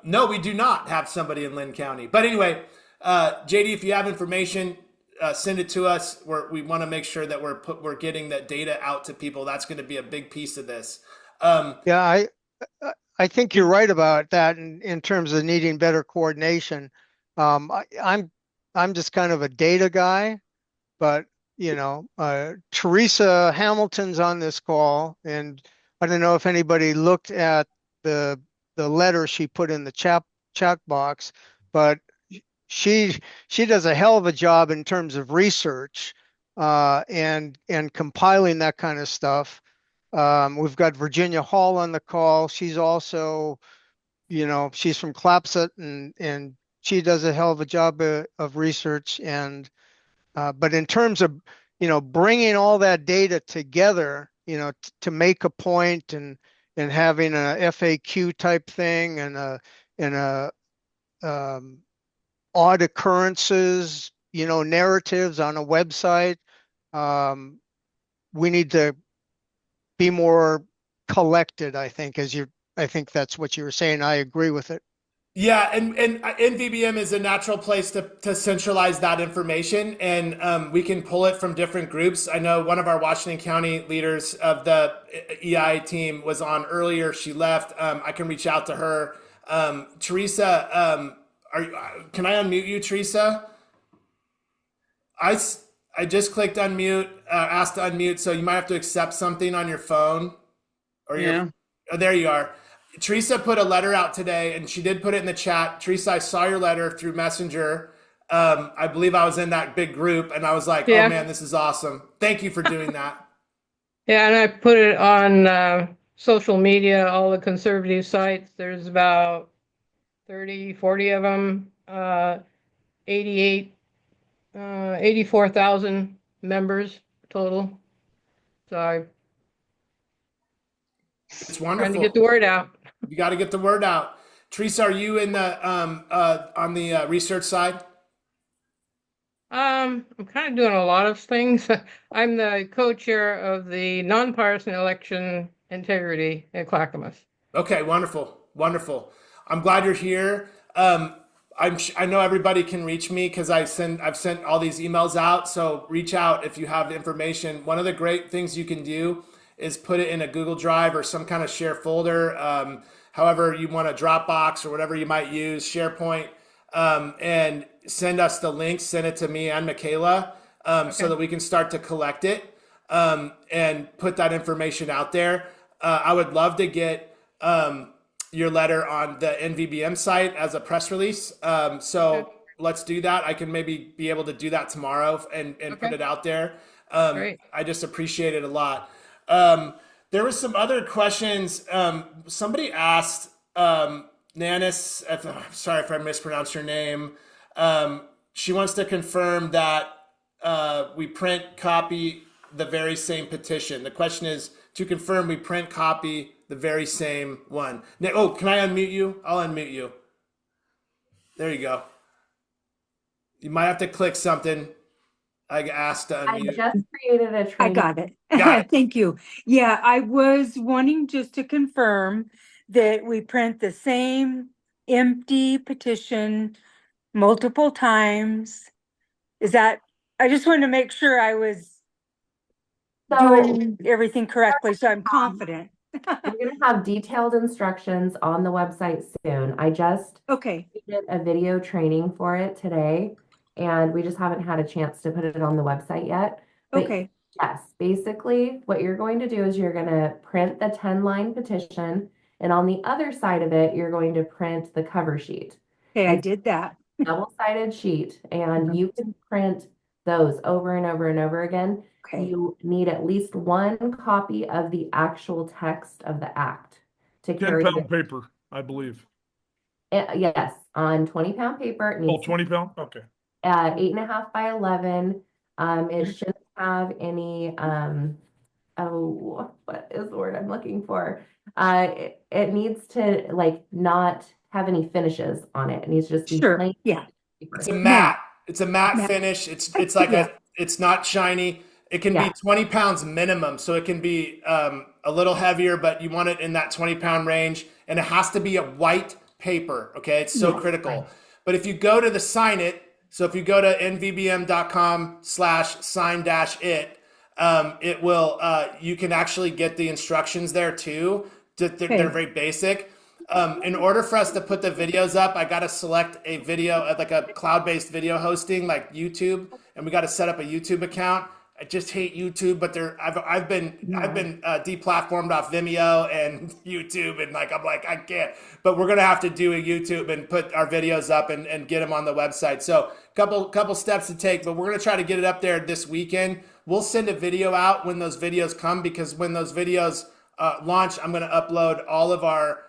No, we do not have somebody in Lynn County. But anyway, JD, if you have information, send it to us. We want to make sure that we're getting that data out to people. That's going to be a big piece of this. Yeah, I think you're right about that in terms of needing better coordination. I'm just kind of a data guy, but Teresa Hamilton's on this call, and I don't know if anybody looked at the letter she put in the chat box, but she does a hell of a job in terms of research and compiling that kind of stuff. We've got Virginia Hall on the call. She's also, she's from Clapset, and she does a hell of a job of research. And but in terms of bringing all that data together, to make a point and having a FAQ type thing and a odd occurrences, narratives on a website, we need to be more collected, I think, I think that's what you were saying. I agree with it. Yeah, and ENDVBM is a natural place to centralize that information, and we can pull it from different groups. I know one of our Washington County leaders of the EI team was on earlier. She left. I can reach out to her. Teresa, can I unmute you, Teresa? I just clicked unmute, asked to unmute, so you might have to accept something on your phone. Oh, there you are. Teresa put a letter out today, and she did put it in the chat. Teresa, I saw your letter through Messenger. I believe I was in that big group, and I was like, oh man, this is awesome. Thank you for doing that. Yeah, and I put it on social media, all the conservative sites. There's about 30, 40 of them, 84,000 members total. So It's wonderful. trying to get the word out. You got to get the word out. Teresa, are you in the on the research side? I'm kind of doing a lot of things. I'm the co-chair of the Nonpartisan Election Integrity at Clackamas. Okay, wonderful, wonderful. I'm glad you're here. I know everybody can reach me because I've sent all these emails out. So reach out if you have information. One of the great things you can do is put it in a Google Drive or some kind of share folder, however you want a Dropbox or whatever you might use, SharePoint, and send us the links, send it to me and Michaela, so that we can start to collect it and put that information out there. I would love to get your letter on the ENDVBM site as a press release. So let's do that. I can maybe be able to do that tomorrow and put it out there. Great. I just appreciate it a lot. There was some other questions. Somebody asked, Nanis, I'm sorry if I mispronounced your name. She wants to confirm that we print copy the very same petition. The question is to confirm we print copy the very same one. Oh, can I unmute you? I'll unmute you. There you go. You might have to click something. I asked to I unmute. just created a I training. got it. Got it. Thank you. Yeah, I was wanting just to confirm that we print the same empty petition multiple times. Is that, I just wanted to make sure I was So doing everything correctly, so I'm confident. we're going to have detailed instructions on the website soon. I just Okay, did a video training for it today, and we just haven't had a chance to put it on the website yet. But okay, yes, basically what you're going to do is you're going to print the 10-line petition, and on the other side of it, you're going to print the cover sheet. okay, I And did that. double-sided sheet, and you can print those over and over and over again. Okay, You need at least one copy of the actual text of the act to 10 carry pound it. paper, I believe. Yes, on 20-pound paper. It Oh, needs 20 pound? Okay. 8.5 by 11. It shouldn't have any, oh, what is the word I'm looking for? It needs to like not have any finishes on it. It needs to just be sure, plain yeah. paper. It's a matte. It's a matte Matte. finish. It's like Yeah. it's not shiny. It can Yeah. be 20 pounds minimum, so it can be a little heavier, but you want it in that 20-pound range, and it has to be a white paper. Okay, it's so Yes. critical. But if you go to the sign it, so if you go to nvbm.com/sign-it, it will you can actually get the instructions there too. They're very basic. In order for us to put the videos up, I got to select a video, like a cloud-based video hosting, like YouTube, and we got to set up a YouTube account. I just hate YouTube, but I've been deplatformed off Vimeo and YouTube, and like I'm like I can't. But we're gonna have to do a YouTube and put our videos up and get them on the website. So couple steps to take, but we're gonna try to get it up there this weekend. We'll send a video out when those videos come, because when those videos launch, I'm gonna upload all of our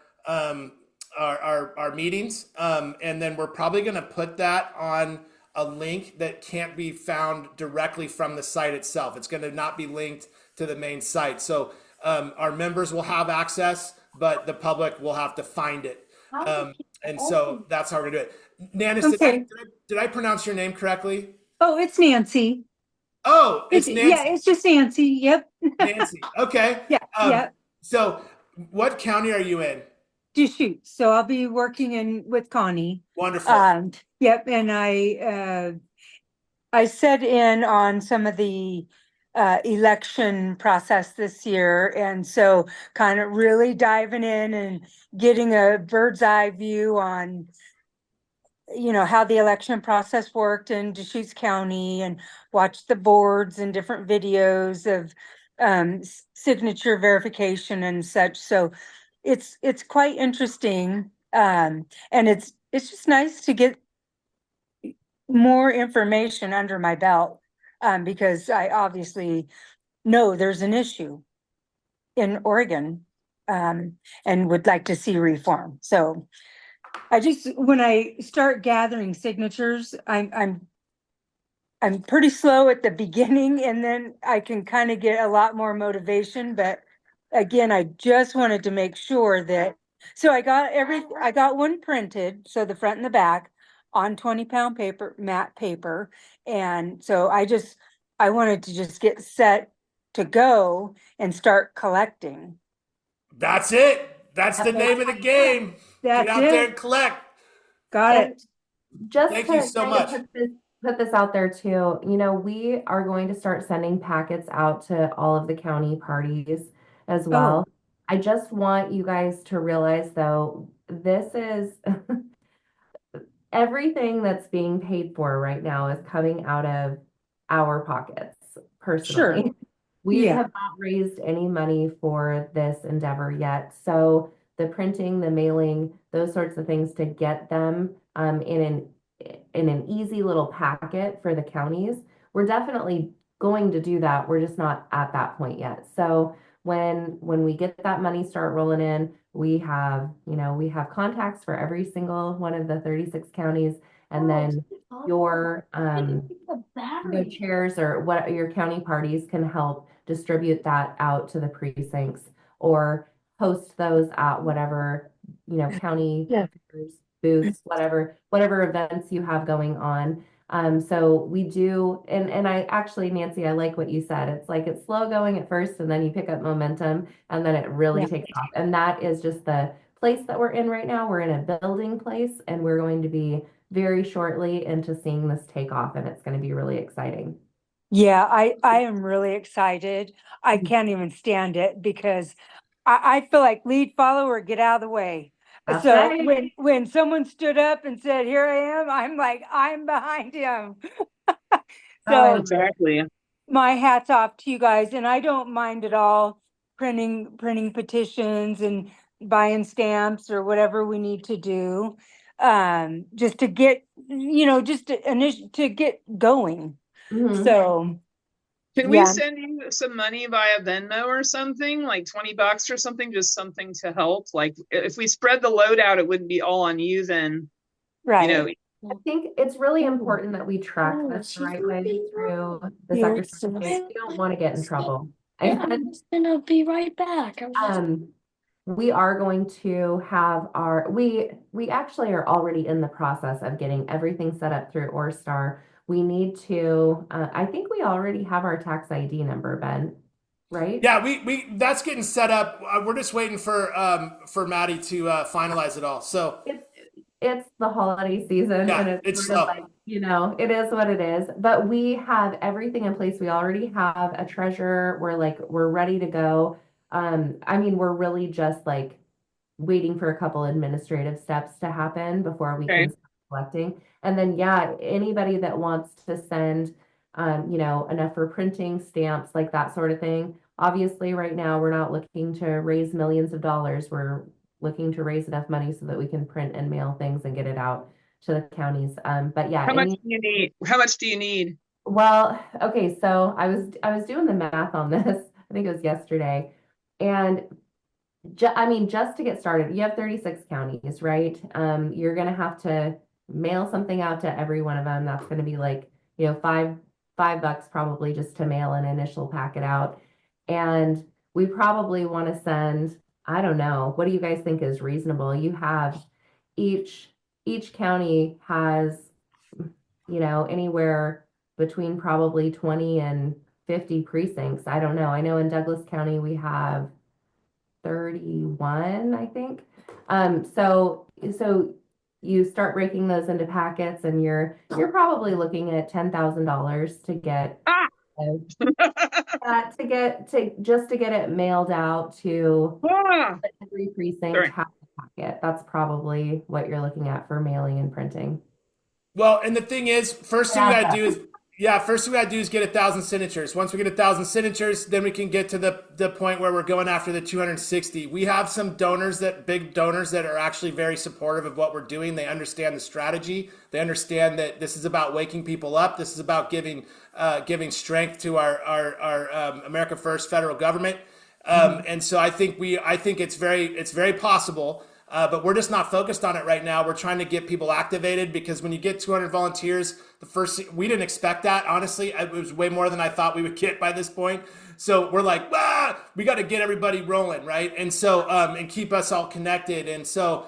meetings, and then we're probably gonna put that on a link that can't be found directly from the site itself. It's going to not be linked to the main site. So our members will have access, but the public will have to find it. And so that's how we're going to do it. Nandis, Okay. did I pronounce your name correctly? Oh, it's Nancy. Oh, it's Nancy. Yeah, it's just Nancy. Yep. Nancy. Okay. Yeah. Yeah. So what county are you in? Deschutes. So I'll be working with Connie. Wonderful. Yep. And I set in on some of the election process this year. And so kind of really diving in and getting a bird's eye view on, you know, how the election process worked in Deschutes County, and watched the boards and different videos of signature verification and such. So it's quite interesting. And it's just nice to get more information under my belt, because I obviously know there's an issue in Oregon, and would like to see reform. So I just, when I start gathering signatures, I'm pretty slow at the beginning, and then I can kind of get a lot more motivation. But again, I just wanted to make sure that, so I got one printed, so the front and the back, on 20-pound paper, matte paper. And so I wanted to just get set to go and start collecting. That's it. That's the name of the game. That's Get out there and collect. Got it. Just Thank to you so kind of much. put this out there too, you know, we are going to start sending packets out to all of the county parties as well. I just want you guys to realize, though, this is everything that's being paid for right now is coming out of our pockets personally. Sure. We Yeah. have not raised any money for this endeavor yet. So the printing, the mailing, those sorts of things to get them in an easy little packet for the counties, we're definitely going to do that. We're just not at that point yet. So when we get that money start rolling in, we have contacts for every single one of the 36 counties, and then your chairs or what your county parties can help distribute that out to the precincts, or host those at whatever, county booths, whatever events you have going on. So we do, and I actually, Nancy, I like what you said. It's like it's slow going at first and then you pick up momentum and then it really Yeah. takes off. And that is just the place that we're in right now. We're in a building place and we're going to be very shortly into seeing this take off, and it's going to be really exciting. Yeah, I am really excited. I can't even stand it because I feel like lead follower, get out of the way. That's So right. when someone stood up and said, "Here I am," I'm like, I'm behind him. So Exactly. my hat's off to you guys, and I don't mind at all printing petitions and buying stamps or whatever we need to do, just to get, just to get going. Mhm. So Can we yeah, send you some money via Venmo or something, like $20 or something, just something to help? Like if we spread the load out, it wouldn't be all on you then, right. you know. I think it's really important that we track this the right way through the Secretary. We don't want to get in trouble. I'm just gonna be right back. We are going to have we actually are already in the process of getting everything set up through Orstar. We need to, I think we already have our tax ID number, Ben, right? Yeah, we that's getting set up. We're just waiting for Maddie to finalize it all. So It's the holiday season, yeah, and it's sort of slow. like, it is what it is. But we have everything in place. We already have a treasurer. We're ready to go. I mean, we're really just like waiting for a couple administrative steps to happen before we Okay. can start collecting. And then, yeah, anybody that wants to send, enough for printing, stamps, like that sort of thing. Obviously, right now, we're not looking to raise millions of dollars. We're looking to raise enough money so that we can print and mail things and get it out to the counties. But yeah, How much do you need? How much do you need? well, okay, so I was doing the math on this. I think it was yesterday, and just to get started, you have 36 counties, right? You're gonna have to mail something out to every one of them. That's gonna be like, $5 probably just to mail an initial packet out. And we probably want to send, I don't know, what do you guys think is reasonable? You have each county has, anywhere between probably 20 and 50 precincts. I don't know. I know in Douglas County we have 31, I think. So you start breaking those into packets, and you're probably looking at $10,000 to get to get it mailed out to every precinct. Sorry. Half a packet. That's probably what you're looking at for mailing and printing. Well, and the thing is, first thing we gotta do is get 1,000 signatures. Once we get 1,000 signatures, then we can get to the point where we're going after the 260. We have some big donors that are actually very supportive of what we're doing. They understand the strategy. They understand that this is about waking people up. This is about giving strength to our America First federal government. And so I think it's very possible. But we're just not focused on it right now. We're trying to get people activated, because when you get 200 volunteers, we didn't expect that. Honestly, it was way more than I thought we would get by this point. So we're like, we got to get everybody rolling, right? And so, and keep us all connected. And so,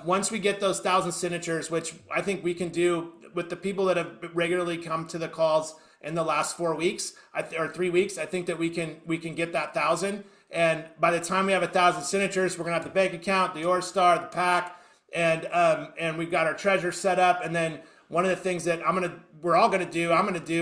once we get those 1,000 signatures, which I think we can do with the people that have regularly come to the calls in the last 4 weeks or 3 weeks, I think that we can get that 1,000. And by the time we have 1,000 signatures, we're gonna have the bank account, the Orstar, the PAC, and we've got our treasurer set up. And then one of the things that I'm gonna do,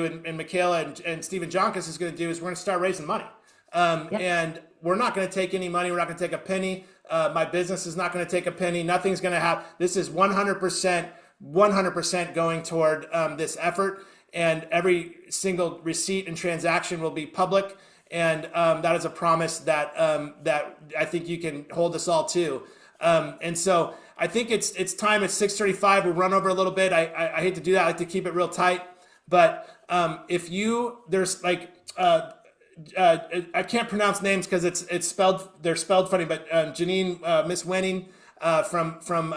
and Michaela and Stephen Jonkis is gonna do, is we're gonna start raising money. And we're not gonna take any money. We're not gonna take a penny. My business is not gonna take a penny. Nothing's gonna happen. This is 100% going toward this effort, and every single receipt and transaction will be public. And that is a promise that I think you can hold us all to. And so I think it's time. It's 6:35. We'll run over a little bit. I hate to do that. I like to keep it real tight. But there's like I can't pronounce names because they're spelled funny. But Janine, Miss Wenning from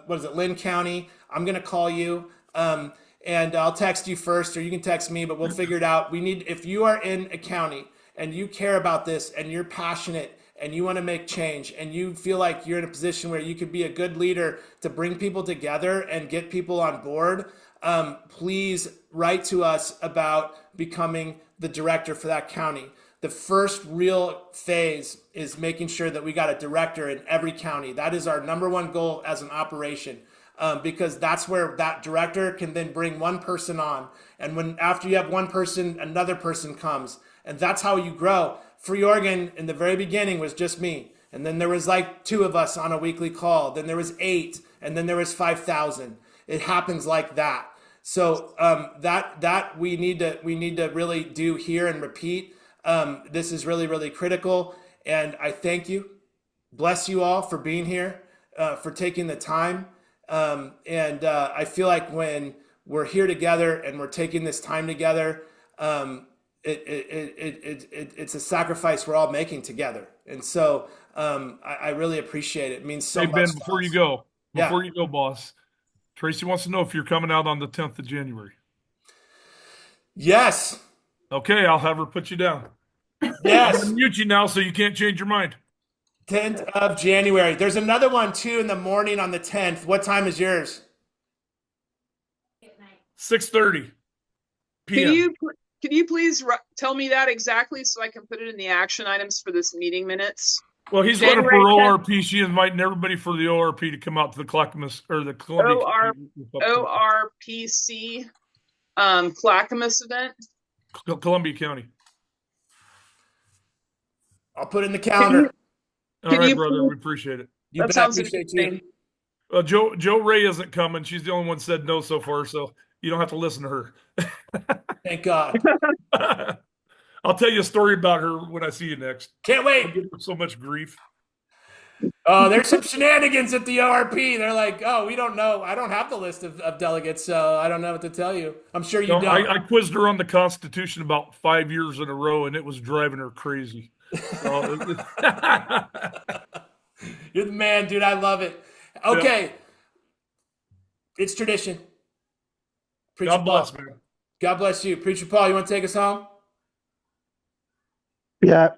what is it, Lynn County. I'm gonna call you. And I'll text you first, or you can text me. But we'll figure it out. If you are in a county and you care about this, and you're passionate, and you want to make change and you feel like you're in a position where you could be a good leader to bring people together and get people on board, please write to us about becoming the director for that county. The first real phase is making sure that we got a director in every county. That is our number one goal as an operation, because that's where that director can then bring one person on. And when after you have one person, another person comes. And that's how you grow. Free Oregon in the very beginning was just me. And then there was like 2 of us on a weekly call. Then there was 8. And then there was 5,000. It happens like that. So that we need to really do here and repeat. This is really, really critical. And I thank you. Bless you all for being here, for taking the time. And I feel like when we're here together and we're taking this time together, it's a sacrifice we're all making together. And so I really appreciate it. It means so Hey, much. Ben, to before us. you go, Yeah. boss, Tracy wants to know if you're coming out on the 10th of January. Yes. Okay, I'll have her put you down. Yes. I'm gonna mute you now so you can't change your mind. 10th of January. There's another one too in the morning on the 10th. What time is yours? 6:30 p.m. Can you please tell me that exactly so I can put it in the action items for this meeting minutes? Well, he's running for January 10th. ORP. She's inviting everybody for the ORP to come out to the Clackamas or the Columbia ORPC Clackamas event. Columbia County. I'll put it in the calendar. All right, brother. We appreciate it. You bet. Appreciate you. Joe Ray isn't coming. She's the only one said no so far, so you don't have to listen to her. Thank God. I'll tell you a story about her when I see you next. Can't wait. I give her so much grief. Oh, there's some shenanigans at the ORP. They're like, oh, we don't know. I don't have the list of delegates, so I don't know what to tell you. I'm sure you don't. I quizzed her on the Constitution about 5 years in a row, and it was driving her crazy. So, you're the man, dude. I love it. Okay. Yeah. It's tradition. Preacher God bless, Paul. man. God bless you. Preacher Paul, you want to take us home? Yeah.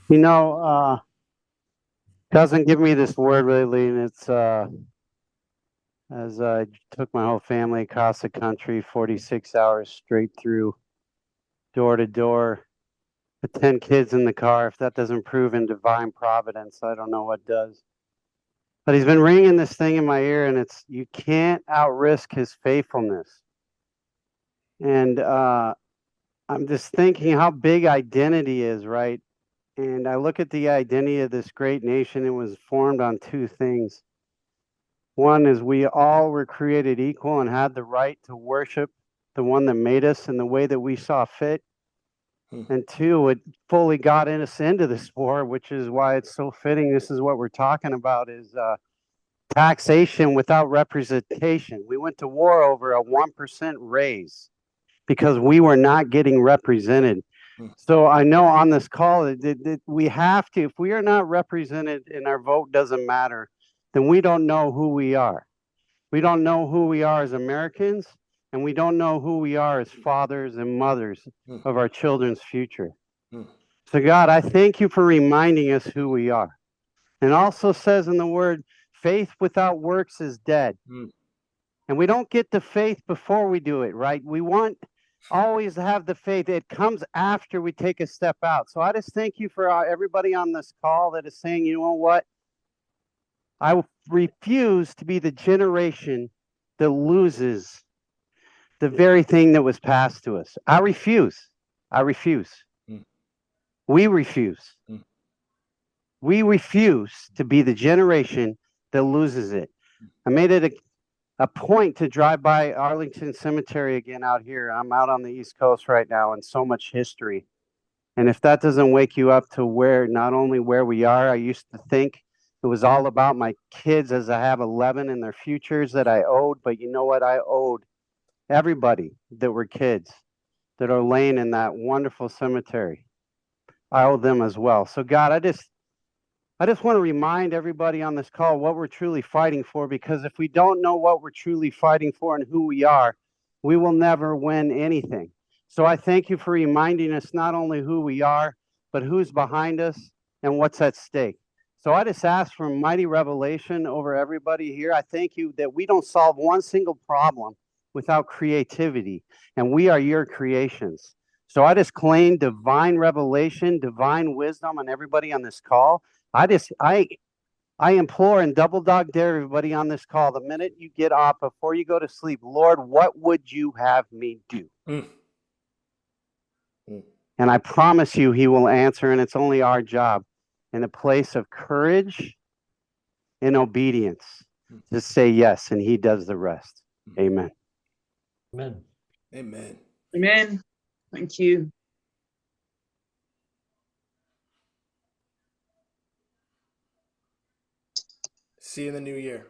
You know, doesn't give me this word lately, and it's as I took my whole family across the country, 46 hours straight through, door to door, with 10 kids in the car. If that doesn't prove in divine providence, I don't know what does. But he's been ringing this thing in my ear, and it's, you can't outrisk his faithfulness. And I'm just thinking how big identity is, right? And I look at the identity of this great nation. It was formed on 2 things. One is we all were created equal and had the right to worship the one that made us in the way that we saw fit. And 2, it fully got us into this war, which is why it's so fitting. This is what we're talking about, is taxation without representation. We went to war over a 1% raise because we were not getting represented. So I know on this call that we have to, if we are not represented and our vote doesn't matter, then we don't know who we are. We don't know who we are as Americans, and we don't know who we are as fathers and mothers of our children's future. So God, I thank you for reminding us who we are. And also says in the word, faith without works is dead. And we don't get the faith before we do it, right? We want always to have the faith. It comes after we take a step out. So I just thank you for everybody on this call that is saying, you know what? I refuse to be the generation that loses the very thing that was passed to us. I refuse. I refuse. We refuse. We refuse to be the generation that loses it. I made it a point to drive by Arlington Cemetery again out here. I'm out on the East Coast right now, and so much history. And if that doesn't wake you up to where, not only where we are, I used to think it was all about my kids, as I have 11 and their futures that I owed. But you know what? I owed everybody that were kids that are laying in that wonderful cemetery. I owe them as well. So God, I just want to remind everybody on this call what we're truly fighting for, because if we don't know what we're truly fighting for and who we are, we will never win anything. So I thank you for reminding us not only who we are, but who's behind us and what's at stake. So I just ask for mighty revelation over everybody here. I thank you that we don't solve one single problem without creativity, and we are your creations. So I just claim divine revelation, divine wisdom on everybody on this call. I implore and double dog dare everybody on this call, the minute you get up, before you go to sleep, Lord, what would you have me do? And I promise you he will answer, and it's only our job in a place of courage and obedience to say yes, and he does the rest. Amen. Amen. Amen. Amen. Thank you. See you in the new year.